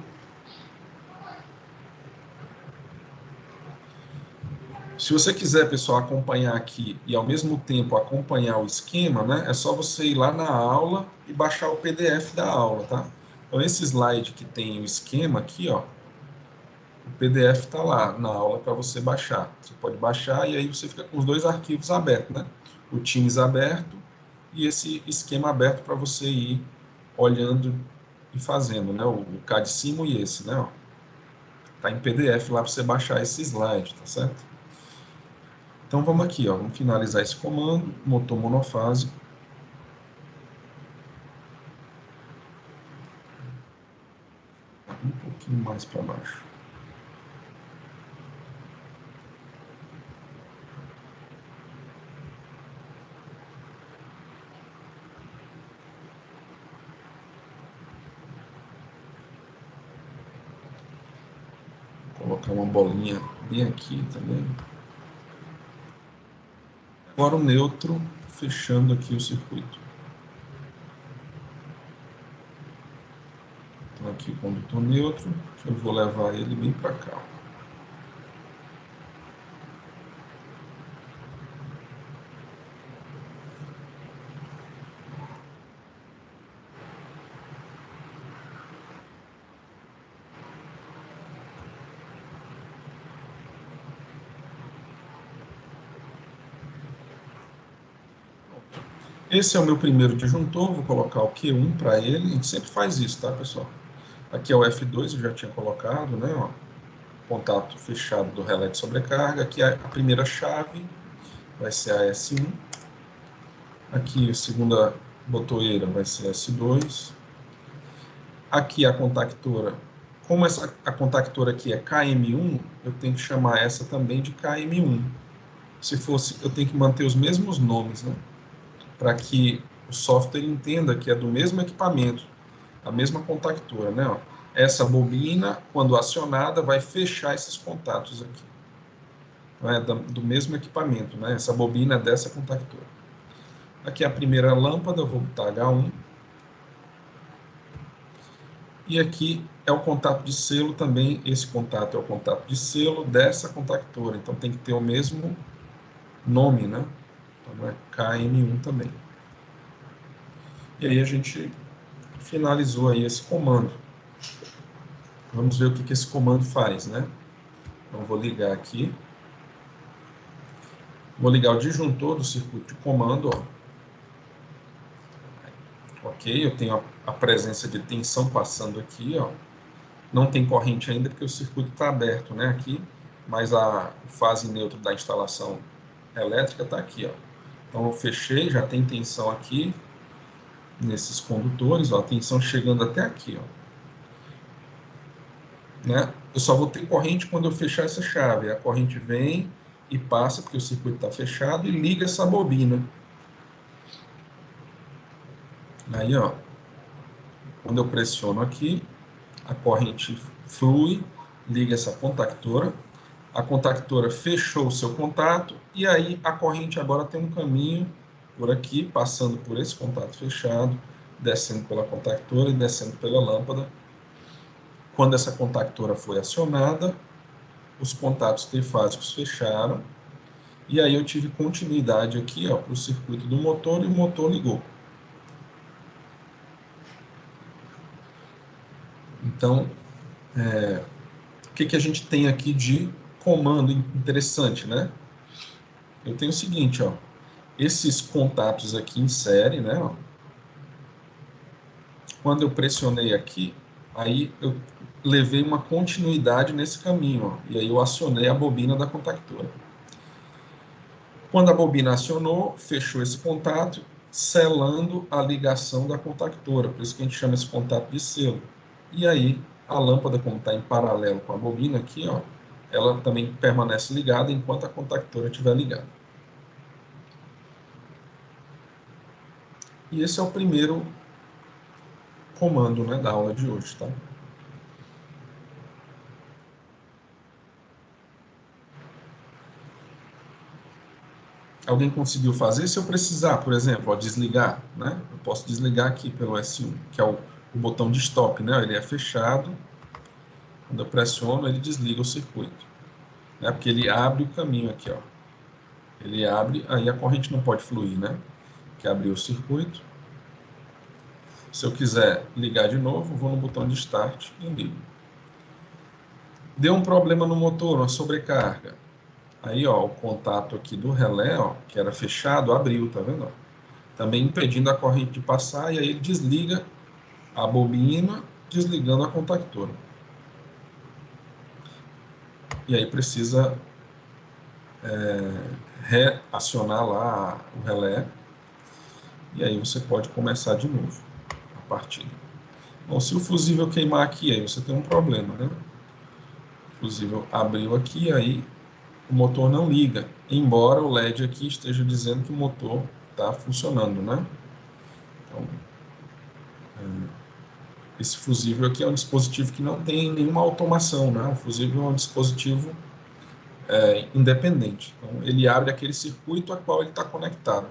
Se você quiser, pessoal, acompanhar aqui e ao mesmo tempo acompanhar o esquema, né? É só você ir lá na aula e baixar o PDF da aula, tá? Então, esse slide que tem o esquema aqui, ó, o PDF está lá na aula para você baixar. Você pode baixar e aí você fica com os dois arquivos abertos, né? O Teams aberto e esse esquema aberto para você ir olhando e fazendo, né? O CAD-Simo e esse, né? Ó, tá em PDF lá para você baixar esse slide, tá certo? Então vamos aqui, ó, vamos finalizar esse comando, motor monofásico. Um pouquinho mais para baixo. Vou colocar uma bolinha bem aqui também. Agora o neutro, fechando aqui o circuito. Então aqui o condutor neutro, eu vou levar ele bem para cá. Esse é o meu primeiro disjuntor, vou colocar o Q1 para ele, a gente sempre faz isso, tá, pessoal? Aqui é o F2, eu já tinha colocado, né, ó, contato fechado do relé de sobrecarga, aqui a primeira chave vai ser a S1, aqui a segunda botoeira vai ser S2, aqui a contactora, como a contactora aqui é KM1, eu tenho que chamar essa também de KM1, se fosse, eu tenho que manter os mesmos nomes, né, para que o software entenda que é do mesmo equipamento, a mesma contactora, né? Ó. Essa bobina, quando acionada, vai fechar esses contatos aqui. Não é do mesmo equipamento, né? Essa bobina é dessa contactora. Aqui é a primeira lâmpada, eu vou botar H1. E aqui é o contato de selo também, esse contato é o contato de selo dessa contactora, então tem que ter o mesmo nome, né? Então é KM1 também. E aí a gente finalizou aí esse comando. Vamos ver o que esse comando faz, né? Então, vou ligar aqui. Vou ligar o disjuntor do circuito de comando, ó. Ok, eu tenho a presença de tensão passando aqui, ó. Não tem corrente ainda porque o circuito está aberto, né, aqui, mas a fase neutra da instalação elétrica está aqui, ó. Então eu fechei, já tem tensão aqui nesses condutores, ó, a tensão chegando até aqui, ó. Né? Eu só vou ter corrente quando eu fechar essa chave. A corrente vem e passa, porque o circuito está fechado, e liga essa bobina. Aí, ó, quando eu pressiono aqui, a corrente flui, liga essa contactora. A contactora fechou o seu contato, e aí a corrente agora tem um caminho por aqui, passando por esse contato fechado, descendo pela contactora e descendo pela lâmpada. Quando essa contactora foi acionada, os contatos trifásicos fecharam, e aí eu tive continuidade aqui para o circuito do motor, e o motor ligou. Então, o que a gente tem aqui de comando interessante, né? Eu tenho o seguinte, ó, esses contatos aqui em série, né? Ó, quando eu pressionei aqui, aí eu levei uma continuidade nesse caminho, ó, e aí eu acionei a bobina da contactora. Quando a bobina acionou, fechou esse contato, selando a ligação da contactora, por isso que a gente chama esse contato de selo. E aí, a lâmpada, como está em paralelo com a bobina aqui, ó, ela também permanece ligada enquanto a contactora estiver ligada. E esse é o primeiro comando, né, da aula de hoje, tá? Alguém conseguiu fazer? Se eu precisar, por exemplo, ó, desligar, né? Eu posso desligar aqui pelo S1, que é o botão de stop, né? Ele é fechado. Quando eu pressiono, ele desliga o circuito, né? Porque ele abre o caminho aqui, ó. Ele abre, aí a corrente não pode fluir, né? Que abriu o circuito. Se eu quiser ligar de novo, vou no botão de start e ligo. Deu um problema no motor, uma sobrecarga. Aí, ó, o contato aqui do relé, ó, que era fechado, abriu, tá vendo? Também impedindo a corrente de passar, e aí ele desliga a bobina, desligando a contactora. E aí precisa reacionar lá o relé, e aí você pode começar de novo a partida. Bom, se o fusível queimar aqui, aí você tem um problema, né? O fusível abriu aqui, aí o motor não liga, embora o LED aqui esteja dizendo que o motor está funcionando, né? Então, esse fusível aqui é um dispositivo que não tem nenhuma automação, né? O fusível é um dispositivo independente. Então, ele abre aquele circuito a qual ele está conectado.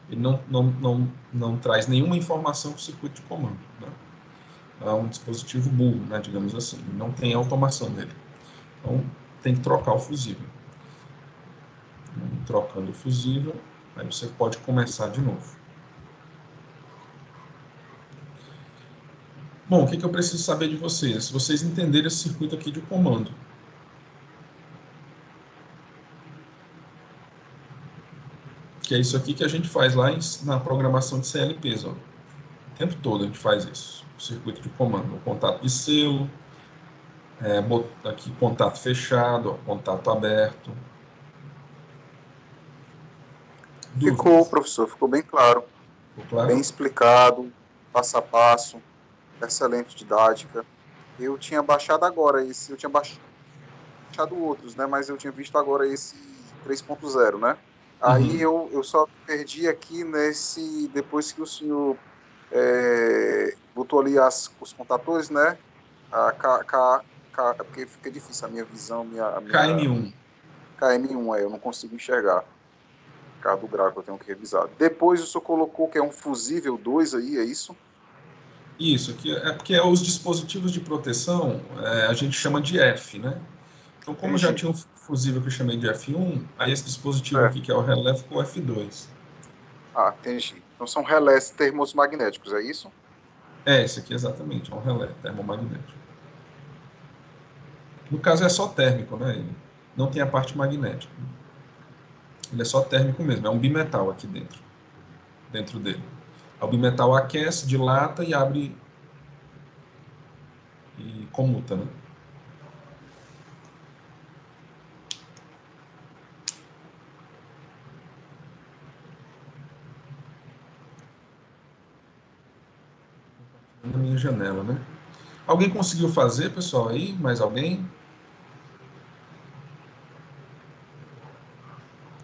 Ele não traz nenhuma informação para o circuito de comando, né? É um dispositivo burro, né, digamos assim. Não tem automação nele. Então, tem que trocar o fusível. Trocando o fusível, aí você pode começar de novo. Bom, o que eu preciso saber de vocês? Se vocês entenderem esse circuito aqui de comando. Que é isso aqui que a gente faz lá na programação de CLPs, ó. O tempo todo a gente faz isso. O circuito de comando, o contato de selo, aqui contato fechado, ó, contato aberto. Ficou, Dúvidas? professor, ficou bem claro. Ficou claro? Bem explicado, passo a passo, excelente didática. Eu tinha baixado agora esse, eu tinha baixado outros, né? Mas eu tinha visto agora esse 3.0, né? Aí eu só perdi aqui depois que o senhor botou ali os contatores, né? Porque fica difícil a minha visão, KM1. KM1, eu não consigo enxergar. Do gráfico eu tenho que revisar. Depois o senhor colocou que é um fusível 2 aí, é isso? Isso, aqui é porque os dispositivos de proteção a gente chama de F, né? Então, como já tinha um fusível que eu chamei de F1, aí esse dispositivo aqui, que é o relé, ficou F2. Ah, entendi. Então são relés termomagnéticos, é isso? Esse aqui exatamente, é um relé termomagnético. No caso é só térmico, né? Ele não tem a parte magnética. Ele é só térmico mesmo, é um bimetal aqui dentro dele. O bimetal aquece, dilata e abre e comuta, né? Na minha janela, né? Alguém conseguiu fazer, pessoal, aí? Mais alguém?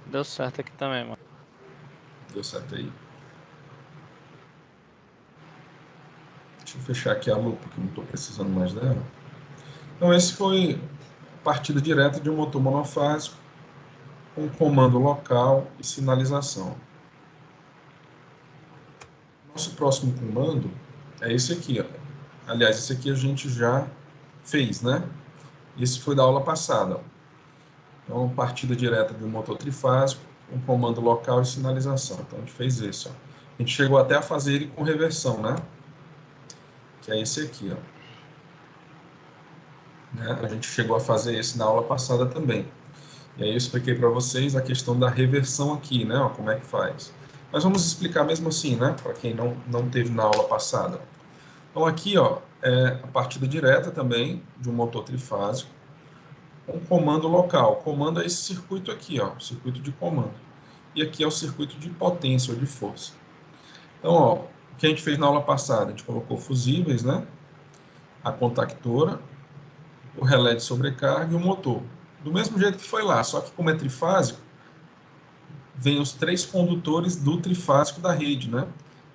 Deu certo aqui também, mano. Deu certo aí. Deixa eu fechar aqui a lupa, que não estou precisando mais dela. Então, esse foi a partida direta de um motor monofásico com comando local e sinalização. Nosso próximo comando é esse aqui, ó. Aliás, esse aqui a gente já fez, né? Esse foi da aula passada, ó. Então, partida direta de um motor trifásico, um comando local e sinalização. Então, a gente fez esse, ó. A gente chegou até a fazer ele com reversão, né? Que é esse aqui, ó. Né? A gente chegou a fazer esse na aula passada também. E aí eu expliquei para vocês a questão da reversão aqui, né? Ó, como é que faz. Mas vamos explicar mesmo assim, né? Para quem não teve na aula passada. Então, aqui, ó, é a partida direta também de um motor trifásico. Um comando local. O comando é esse circuito aqui, ó, circuito de comando. E aqui é o circuito de potência ou de força. Então, ó, o que a gente fez na aula passada? A gente colocou fusíveis, né? A contactora, o relé de sobrecarga e o motor. Do mesmo jeito que foi lá, só que como é trifásico, vem os 3 condutores do trifásico da rede, né?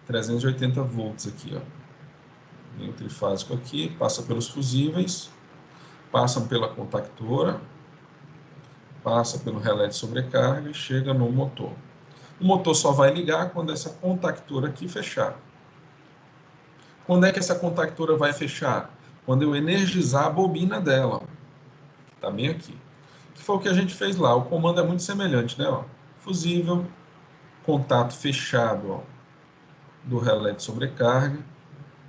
380 volts aqui, ó. Vem o trifásico aqui, passa pelos fusíveis, passam pela contactora, passa pelo relé de sobrecarga e chega no motor. O motor só vai ligar quando essa contactora aqui fechar. Quando é que essa contactora vai fechar? Quando eu energizar a bobina dela. Está bem aqui. Que foi o que a gente fez lá. O comando é muito semelhante, né? Ó, fusível, contato fechado, ó, do relé de sobrecarga,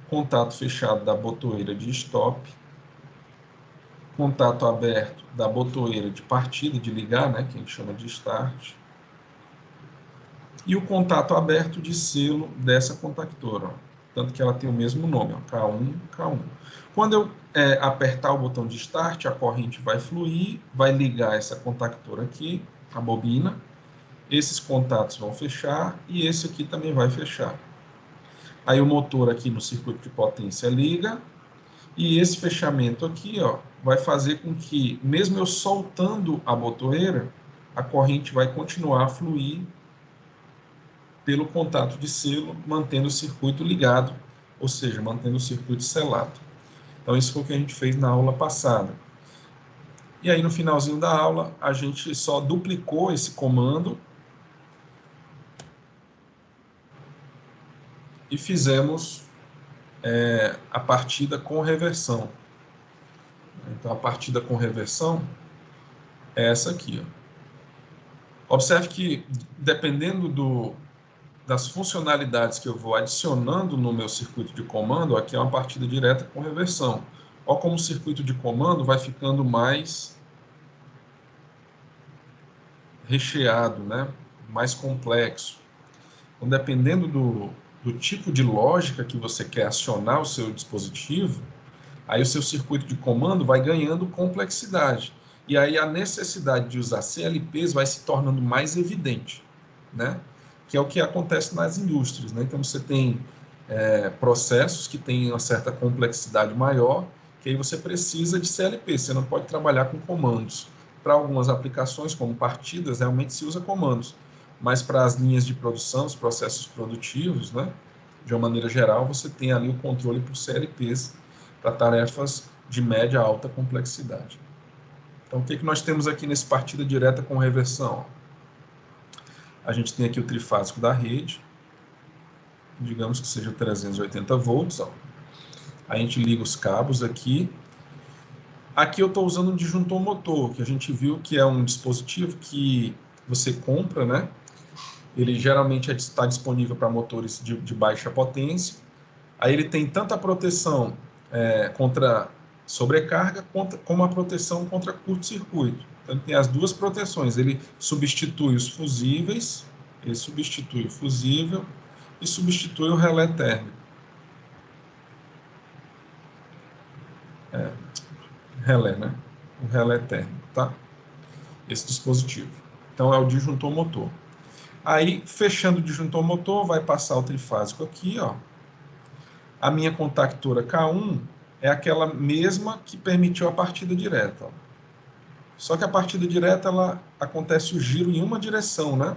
contato fechado da botoeira de stop, contato aberto da botoeira de partida, de ligar, né, que a gente chama de start, e o contato aberto de selo dessa contactora, ó, tanto que ela tem o mesmo nome, ó, K1, K1. Quando eu apertar o botão de start, a corrente vai fluir, vai ligar essa contactora aqui, a bobina, esses contatos vão fechar e esse aqui também vai fechar. Aí o motor aqui no circuito de potência liga, e esse fechamento aqui, ó, vai fazer com que, mesmo eu soltando a botoeira, a corrente vai continuar a fluir pelo contato de selo, mantendo o circuito ligado, ou seja, mantendo o circuito selado. Então, isso foi o que a gente fez na aula passada. E aí, no finalzinho da aula, a gente só duplicou esse comando e fizemos a partida com reversão. Então, a partida com reversão é essa aqui, ó. Observe que, dependendo das funcionalidades que eu vou adicionando no meu circuito de comando, aqui é uma partida direta com reversão. Olha como o circuito de comando vai ficando mais recheado, né? Mais complexo. Então, dependendo do tipo de lógica que você quer acionar o seu dispositivo, aí o seu circuito de comando vai ganhando complexidade. E aí a necessidade de usar CLPs vai se tornando mais evidente, né? Que é o que acontece nas indústrias, né? Então você tem processos que têm uma certa complexidade maior, que aí você precisa de CLP, você não pode trabalhar com comandos. Para algumas aplicações, como partidas, realmente se usa comandos, mas para as linhas de produção, os processos produtivos, né? De uma maneira geral, você tem ali o controle por CLPs para tarefas de média a alta complexidade. Então, o que nós temos aqui nesse partida direta com reversão? A gente tem aqui o trifásico da rede, digamos que seja 380 volts. Ó. A gente liga os cabos aqui. Aqui eu estou usando um disjuntor motor, que a gente viu que é um dispositivo que você compra, né? Ele geralmente está disponível para motores de baixa potência. Aí ele tem tanta proteção contra sobrecarga, como a proteção contra curto-circuito. Então, ele tem as duas proteções. Ele substitui os fusíveis, ele substitui o fusível e substitui o relé térmico. relé, né? O relé térmico, tá? Esse dispositivo. Então, é o disjuntor motor. Aí, fechando o disjuntor motor, vai passar o trifásico aqui, ó. A minha contactora K1 é aquela mesma que permitiu a partida direta, ó. Só que a partida direta, ela acontece o giro em uma direção, né?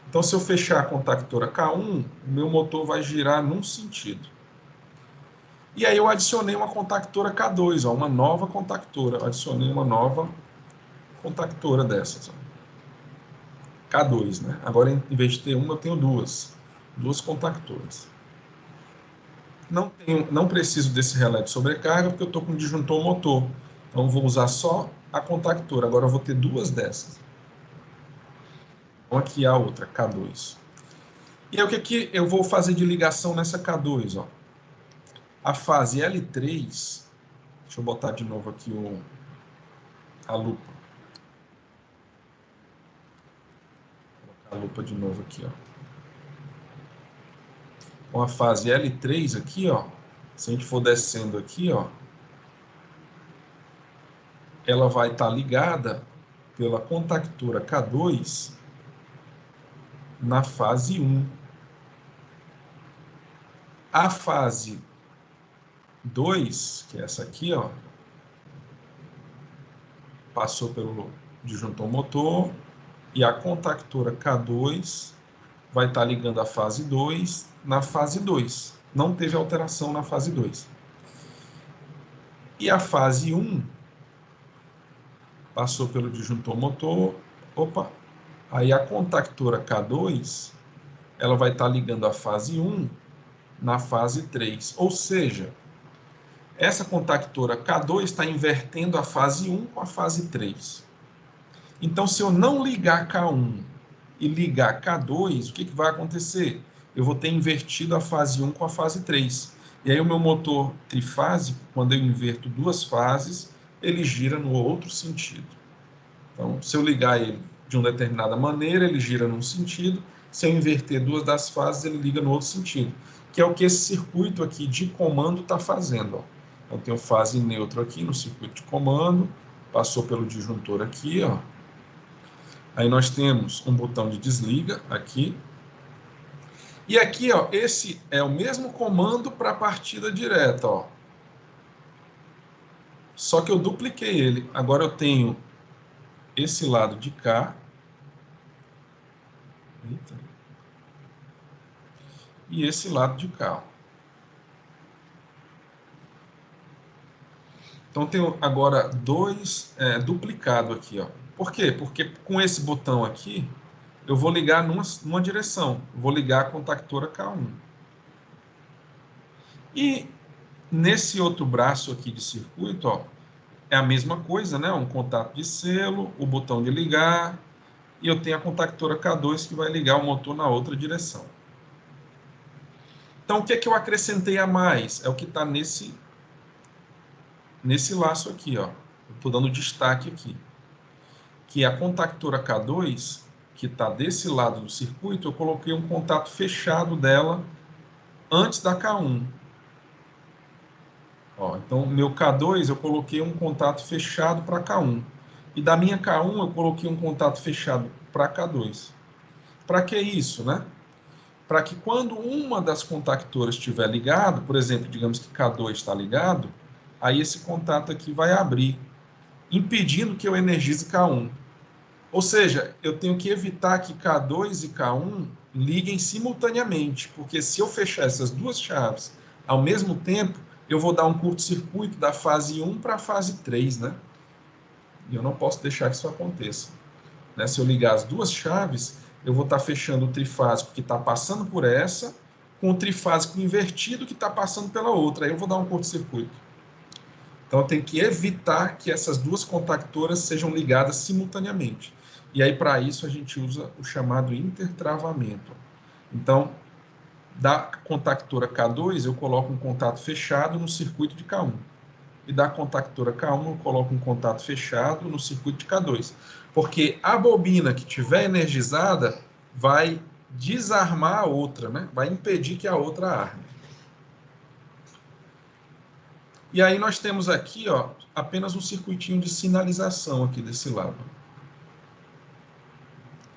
Então, se eu fechar a contactora K1, o meu motor vai girar num sentido. E aí eu adicionei uma contactora K2, ó, uma nova contactora. Eu adicionei uma nova contactora dessas, ó. K2, né? Agora, em vez de ter uma, eu tenho duas contactoras. Não preciso desse relé de sobrecarga, porque eu estou com um disjuntor motor. Então, vou usar só a contactora. Agora, eu vou ter duas dessas. Então, aqui a outra, K2. E aí, o que eu vou fazer de ligação nessa K2? Ó? A fase L3, deixa eu botar de novo aqui a lupa. Vou colocar a lupa de novo aqui, ó. Com a fase L3 aqui, ó, se a gente for descendo aqui, ó, ela vai estar ligada pela contactora K2 na fase 1. A fase 2, que é essa aqui, ó, passou pelo disjuntor motor e a contactora K2 vai estar ligando a fase 2 na fase 2. Não teve alteração na fase 2. E a fase 1 passou pelo disjuntor motor, aí a contactora K2 ela vai estar ligando a fase 1 na fase 3, ou seja, essa contactora K2 está invertendo a fase 1 com a fase 3. Então, se eu não ligar K1 e ligar K2, o que vai acontecer? Eu vou ter invertido a fase 1 com a fase 3. E aí o meu motor trifásico, quando eu inverto duas fases, ele gira no outro sentido. Então, se eu ligar ele de uma determinada maneira, ele gira num sentido. Se eu inverter duas das fases, ele liga no outro sentido. Que é o que esse circuito aqui de comando está fazendo. Ó. Então, eu tenho fase neutra aqui no circuito de comando, passou pelo disjuntor aqui, ó. Aí nós temos um botão de desliga aqui. E aqui, ó, esse é o mesmo comando para a partida direta, ó. Só que eu dupliquei ele. Agora eu tenho esse lado de cá. Eita. E esse lado de cá. Então tenho agora dois duplicado aqui, ó. Por quê? Porque com esse botão aqui, eu vou ligar numa direção. Vou ligar a contactora K1. E nesse outro braço aqui de circuito, ó, é a mesma coisa, né? Um contato de selo, o botão de ligar, e eu tenho a contactora K2 que vai ligar o motor na outra direção. Então, o que é que eu acrescentei a mais? É o que está nesse laço aqui, ó. Estou dando destaque aqui. Que a contactora K2, que está desse lado do circuito, eu coloquei um contato fechado dela antes da K1. Ó, então, meu K2 eu coloquei um contato fechado para K1. E da minha K1 eu coloquei um contato fechado para K2. Para que isso, né? Para que quando uma das contactoras estiver ligado, por exemplo, digamos que K2 está ligado, aí esse contato aqui vai abrir, impedindo que eu energize K1. Ou seja, eu tenho que evitar que K2 e K1 liguem simultaneamente, porque se eu fechar essas duas chaves ao mesmo tempo, eu vou dar um curto-circuito da fase 1 para a fase 3, né? E eu não posso deixar que isso aconteça. Né? Se eu ligar as duas chaves, eu vou estar fechando o trifásico que está passando por essa, com o trifásico invertido que está passando pela outra. Aí eu vou dar um curto-circuito. Então, eu tenho que evitar que essas duas contactoras sejam ligadas simultaneamente. E aí, para isso, a gente usa o chamado intertravamento. Então, da contactora K2, eu coloco um contato fechado no circuito de K1. E da contactora K1, eu coloco um contato fechado no circuito de K2. Porque a bobina que estiver energizada vai desarmar a outra, né? Vai impedir que a outra arme. E aí nós temos aqui, ó, apenas um circuitinho de sinalização aqui desse lado.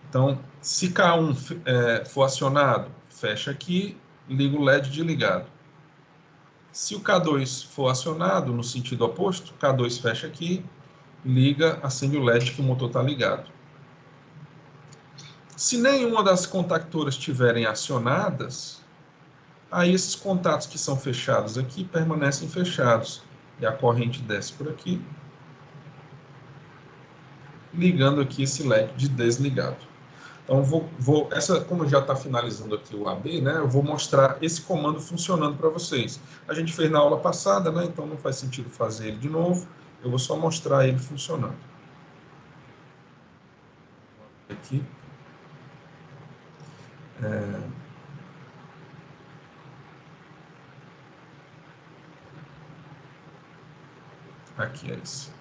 Então, se K1 for acionado, fecha aqui, liga o LED de ligado. Se o K2 for acionado no sentido oposto, K2 fecha aqui, liga, acende o LED que o motor está ligado. Se nenhuma das contactoras estiverem acionadas, aí esses contatos que são fechados aqui permanecem fechados. E a corrente desce por aqui, ligando aqui esse LED de desligado. Então, como já está finalizando aqui o AB, né, eu vou mostrar esse comando funcionando para vocês. A gente fez na aula passada, né, então não faz sentido fazer ele de novo. Eu vou só mostrar ele funcionando. Aqui. Aqui é esse.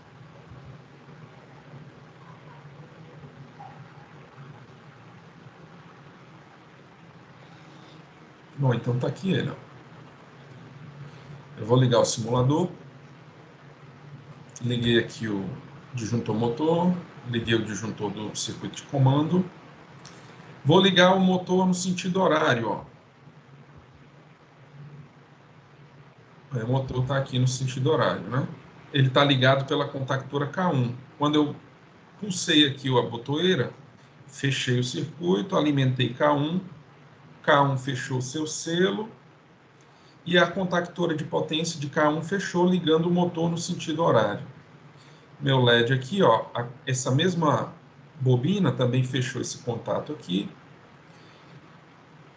Bom, então tá aqui ele. Ó. Eu vou ligar o simulador. Liguei aqui o disjuntor motor. Liguei o disjuntor do circuito de comando. Vou ligar o motor no sentido horário. Ó. O motor está aqui no sentido horário, né? Ele está ligado pela contactora K1. Quando eu pulsei aqui a botoeira, fechei o circuito, alimentei K1. K1 fechou seu selo e a contactora de potência de K1 fechou, ligando o motor no sentido horário. Meu LED aqui, ó, essa mesma bobina também fechou esse contato aqui,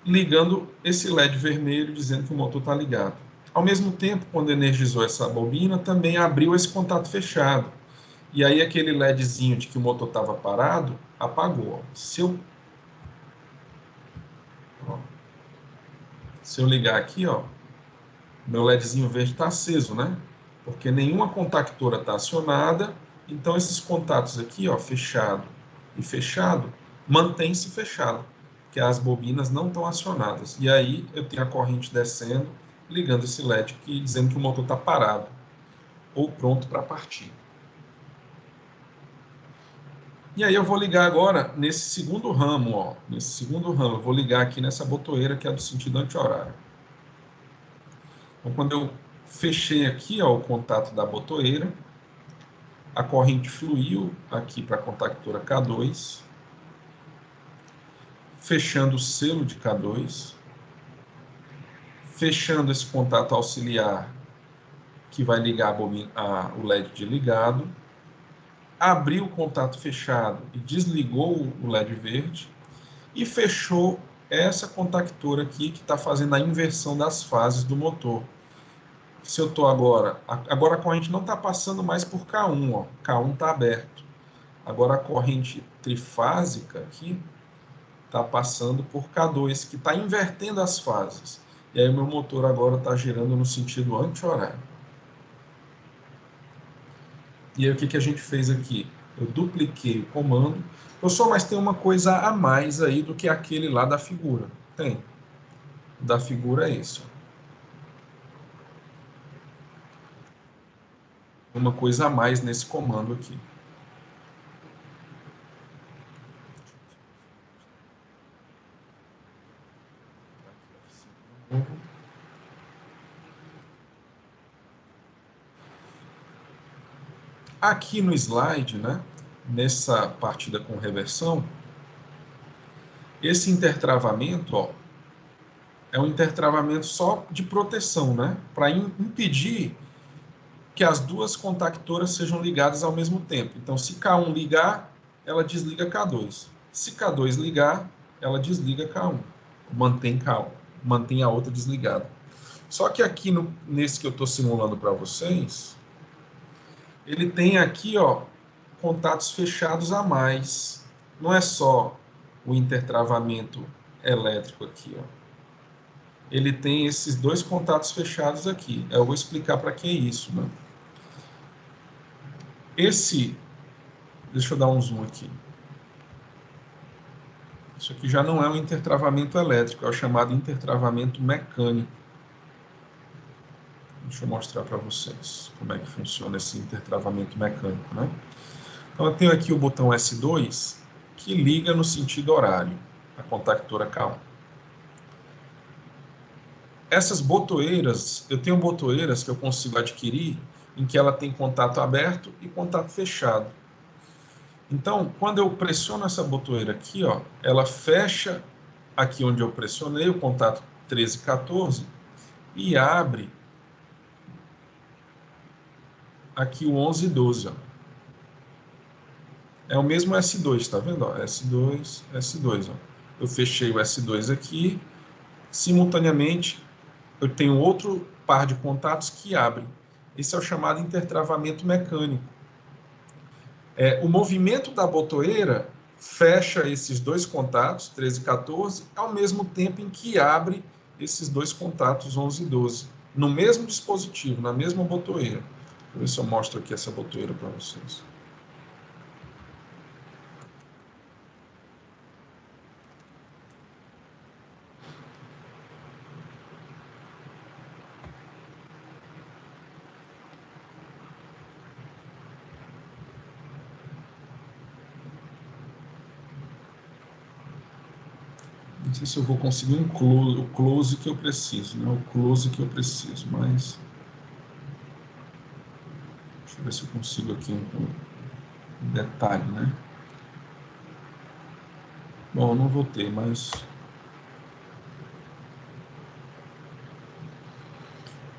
ligando esse LED vermelho, dizendo que o motor está ligado. Ao mesmo tempo, quando energizou essa bobina, também abriu esse contato fechado. E aí aquele LEDzinho de que o motor estava parado, apagou. Se eu ligar aqui, ó, meu LEDzinho verde está aceso, né? Porque nenhuma contactora está acionada, então esses contatos aqui, ó, fechado e fechado, mantém-se fechado, porque as bobinas não estão acionadas. E aí eu tenho a corrente descendo, ligando esse LED aqui, dizendo que o motor está parado, ou pronto para partir. E aí eu vou ligar agora nesse segundo ramo, ó, nesse segundo ramo, eu vou ligar aqui nessa botoeira que é do sentido anti-horário. Então, quando eu fechei aqui, ó, o contato da botoeira, a corrente fluiu aqui para a contactora K2, fechando o selo de K2, fechando esse contato auxiliar que vai ligar o LED de ligado, abriu o contato fechado e desligou o LED verde e fechou essa contactora aqui que está fazendo a inversão das fases do motor. Se eu estou agora a corrente não está passando mais por K1, ó, K1 está aberto. Agora a corrente trifásica aqui está passando por K2, que está invertendo as fases. E aí o meu motor agora está girando no sentido anti-horário. E aí o que a gente fez aqui? Eu dupliquei o comando. Mas tem uma coisa a mais aí do que aquele lá da figura. Tem. O da figura é esse. Uma coisa a mais nesse comando aqui. Aqui no slide, né, nessa partida com reversão, esse intertravamento, ó, é um intertravamento só de proteção, né, para impedir que as duas contactoras sejam ligadas ao mesmo tempo. Então, se K1 ligar, ela desliga K2. Se K2 ligar, ela desliga K1. Mantém K1, mantém a outra desligada. Só que aqui, nesse que eu estou simulando para vocês, ele tem aqui, ó, contatos fechados a mais. Não é só o intertravamento elétrico aqui, ó. Ele tem esses dois contatos fechados aqui. Eu vou explicar para que é isso, né? Deixa eu dar um zoom aqui. Isso aqui já não é um intertravamento elétrico, é o chamado intertravamento mecânico. Deixa eu mostrar para vocês como é que funciona esse intertravamento mecânico, né? Então, eu tenho aqui o botão S2, que liga no sentido horário, a contactora K1. Essas botoeiras, eu tenho botoeiras que eu consigo adquirir em que ela tem contato aberto e contato fechado. Então, quando eu pressiono essa botoeira aqui, ó, ela fecha aqui onde eu pressionei o contato 13 e 14 e abre aqui o 11 e 12, ó. É o mesmo S2, tá vendo? Ó, S2, S2, ó. Eu fechei o S2 aqui, simultaneamente eu tenho outro par de contatos que abre. Esse é o chamado intertravamento mecânico. O movimento da botoeira fecha esses dois contatos, 13 e 14, ao mesmo tempo em que abre esses dois contatos, 11 e 12, no mesmo dispositivo, na mesma botoeira. Deixa eu ver se eu mostro aqui essa botoeira para vocês. Não sei se eu vou conseguir o close que eu preciso, né? O close que eu preciso, mas... Deixa eu ver se eu consigo aqui um detalhe, né? Bom, eu não vou ter, mas...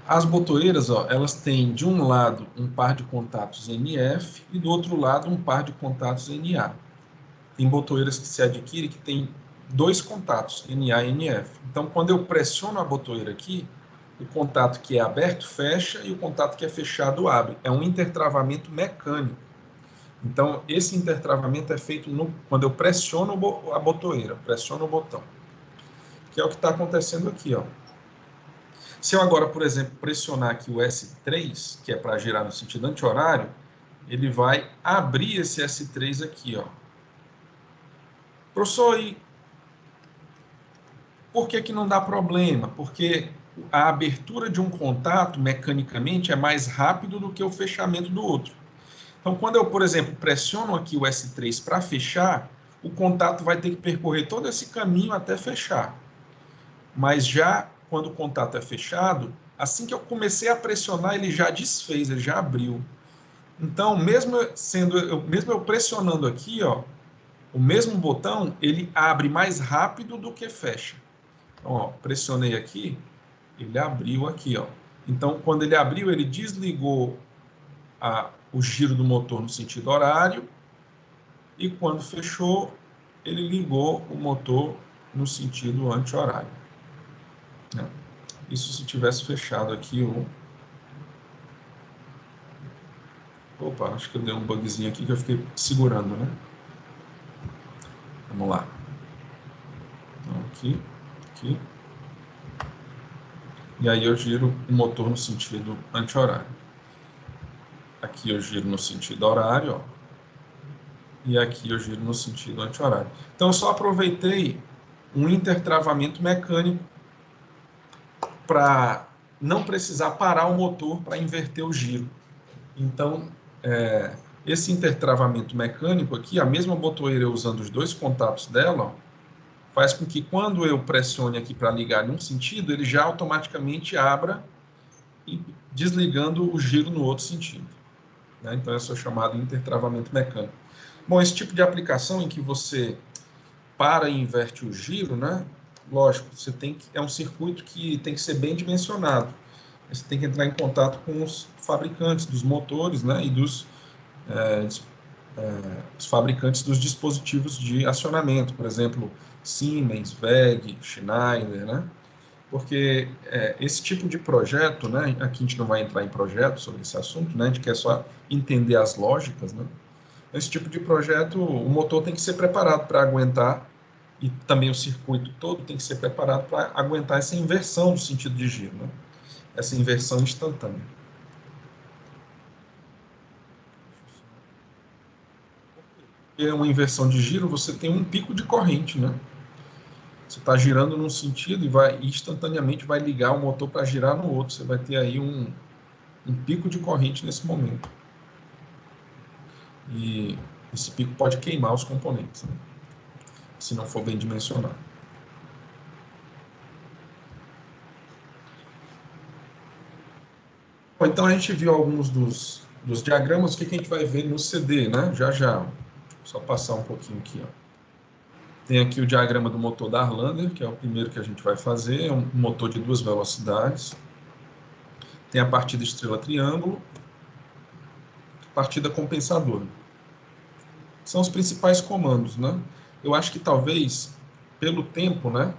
As botoeiras, ó, elas têm de um lado um par de contatos NF e do outro lado um par de contatos NA. Tem botoeiras que se adquire que tem dois contatos, NA e NF. Então, quando eu pressiono a botoeira aqui, o contato que é aberto fecha e o contato que é fechado abre. É um intertravamento mecânico. Então, esse intertravamento é feito quando eu pressiono a botoeira, pressiono o botão. Que é o que está acontecendo aqui, ó. Se eu agora, por exemplo, pressionar aqui o S3, que é para girar no sentido anti-horário, ele vai abrir esse S3 aqui, ó. Professor, e por que que não dá problema? Porque a abertura de um contato, mecanicamente, é mais rápido do que o fechamento do outro. Então, quando eu, por exemplo, pressiono aqui o S3 para fechar, o contato vai ter que percorrer todo esse caminho até fechar. Mas já quando o contato é fechado, assim que eu comecei a pressionar, ele já desfez, ele já abriu. Então, mesmo eu pressionando aqui, ó, o mesmo botão, ele abre mais rápido do que fecha. Então, ó, pressionei aqui, ele abriu aqui, ó. Então, quando ele abriu, ele desligou o giro do motor no sentido horário e quando fechou, ele ligou o motor no sentido anti-horário. Né? Isso se tivesse fechado aqui o... Opa, acho que eu dei um bugzinho aqui que eu fiquei segurando, né? Vamos lá. Então, aqui, aqui. E aí eu giro o motor no sentido anti-horário. Aqui eu giro no sentido horário, ó. E aqui eu giro no sentido anti-horário. Então eu só aproveitei um intertravamento mecânico para não precisar parar o motor para inverter o giro. Então, esse intertravamento mecânico aqui, a mesma botoeira usando os dois contatos dela, ó, faz com que quando eu pressione aqui para ligar em um sentido, ele já automaticamente abra, desligando o giro no outro sentido. Né? Então, esse é o chamado intertravamento mecânico. Bom, esse tipo de aplicação em que você para e inverte o giro, né? Lógico, é um circuito que tem que ser bem dimensionado. Você tem que entrar em contato com os fabricantes dos motores, né? E os fabricantes dos dispositivos de acionamento, por exemplo, Siemens, WEG, Schneider, né? Porque esse tipo de projeto, né? Aqui a gente não vai entrar em projeto sobre esse assunto, né? A gente quer só entender as lógicas, né? Esse tipo de projeto, o motor tem que ser preparado para aguentar e também o circuito todo tem que ser preparado para aguentar essa inversão do sentido de giro, né? Essa inversão instantânea. Porque uma inversão de giro, você tem um pico de corrente, né? Você está girando num sentido e instantaneamente vai ligar o motor para girar no outro. Você vai ter aí um pico de corrente nesse momento. E esse pico pode queimar os componentes, né? Se não for bem dimensionado. Bom, então a gente viu alguns dos diagramas. O que a gente vai ver no CD, né? Já. Só passar um pouquinho aqui, ó. Tem aqui o diagrama do motor da Harlander, que é o primeiro que a gente vai fazer. É um motor de 2 velocidades. Tem a partida estrela-triângulo, partida compensadora. São os principais comandos, né? Eu acho que talvez, pelo tempo, né?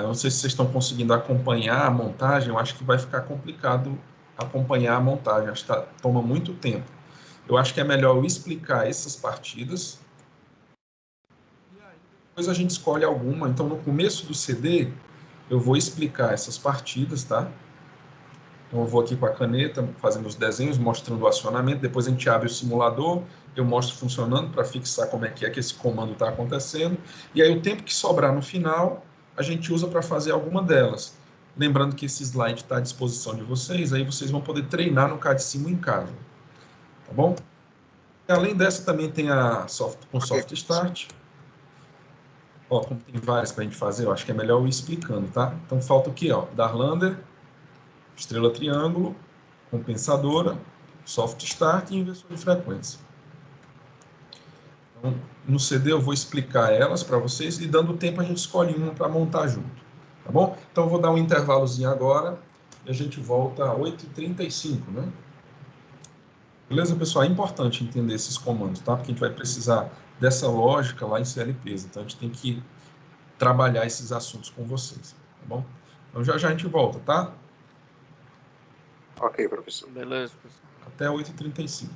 Não sei se vocês estão conseguindo acompanhar a montagem, eu acho que vai ficar complicado acompanhar a montagem, acho que toma muito tempo. Eu acho que é melhor eu explicar essas partidas, e aí depois a gente escolhe alguma. Então, no começo do CD, eu vou explicar essas partidas, tá? Então, eu vou aqui com a caneta, fazendo os desenhos, mostrando o acionamento, depois a gente abre o simulador, eu mostro funcionando para fixar como é que esse comando está acontecendo, e aí o tempo que sobrar no final, a gente usa para fazer alguma delas. Lembrando que esse slide está à disposição de vocês, aí vocês vão poder treinar no CAD-Sim em casa. Tá bom? E além dessa, também tem a Soft Start. Ó, como tem várias para a gente fazer, eu acho que é melhor eu ir explicando, tá? Então falta o que, ó? Darlander, estrela-triângulo, compensadora, Soft Start e inversor de frequência. Então, no CD eu vou explicar elas para vocês e dando tempo a gente escolhe uma para montar junto. Tá bom? Então eu vou dar um intervalozinho agora e a gente volta a 8h35, né? Beleza, pessoal? É importante entender esses comandos, tá? Porque a gente vai precisar dessa lógica lá em CLPs. Então a gente tem que trabalhar esses assuntos com vocês, tá bom? Então já a gente volta, tá? Ok, professor. Beleza, pessoal. Até 8h35.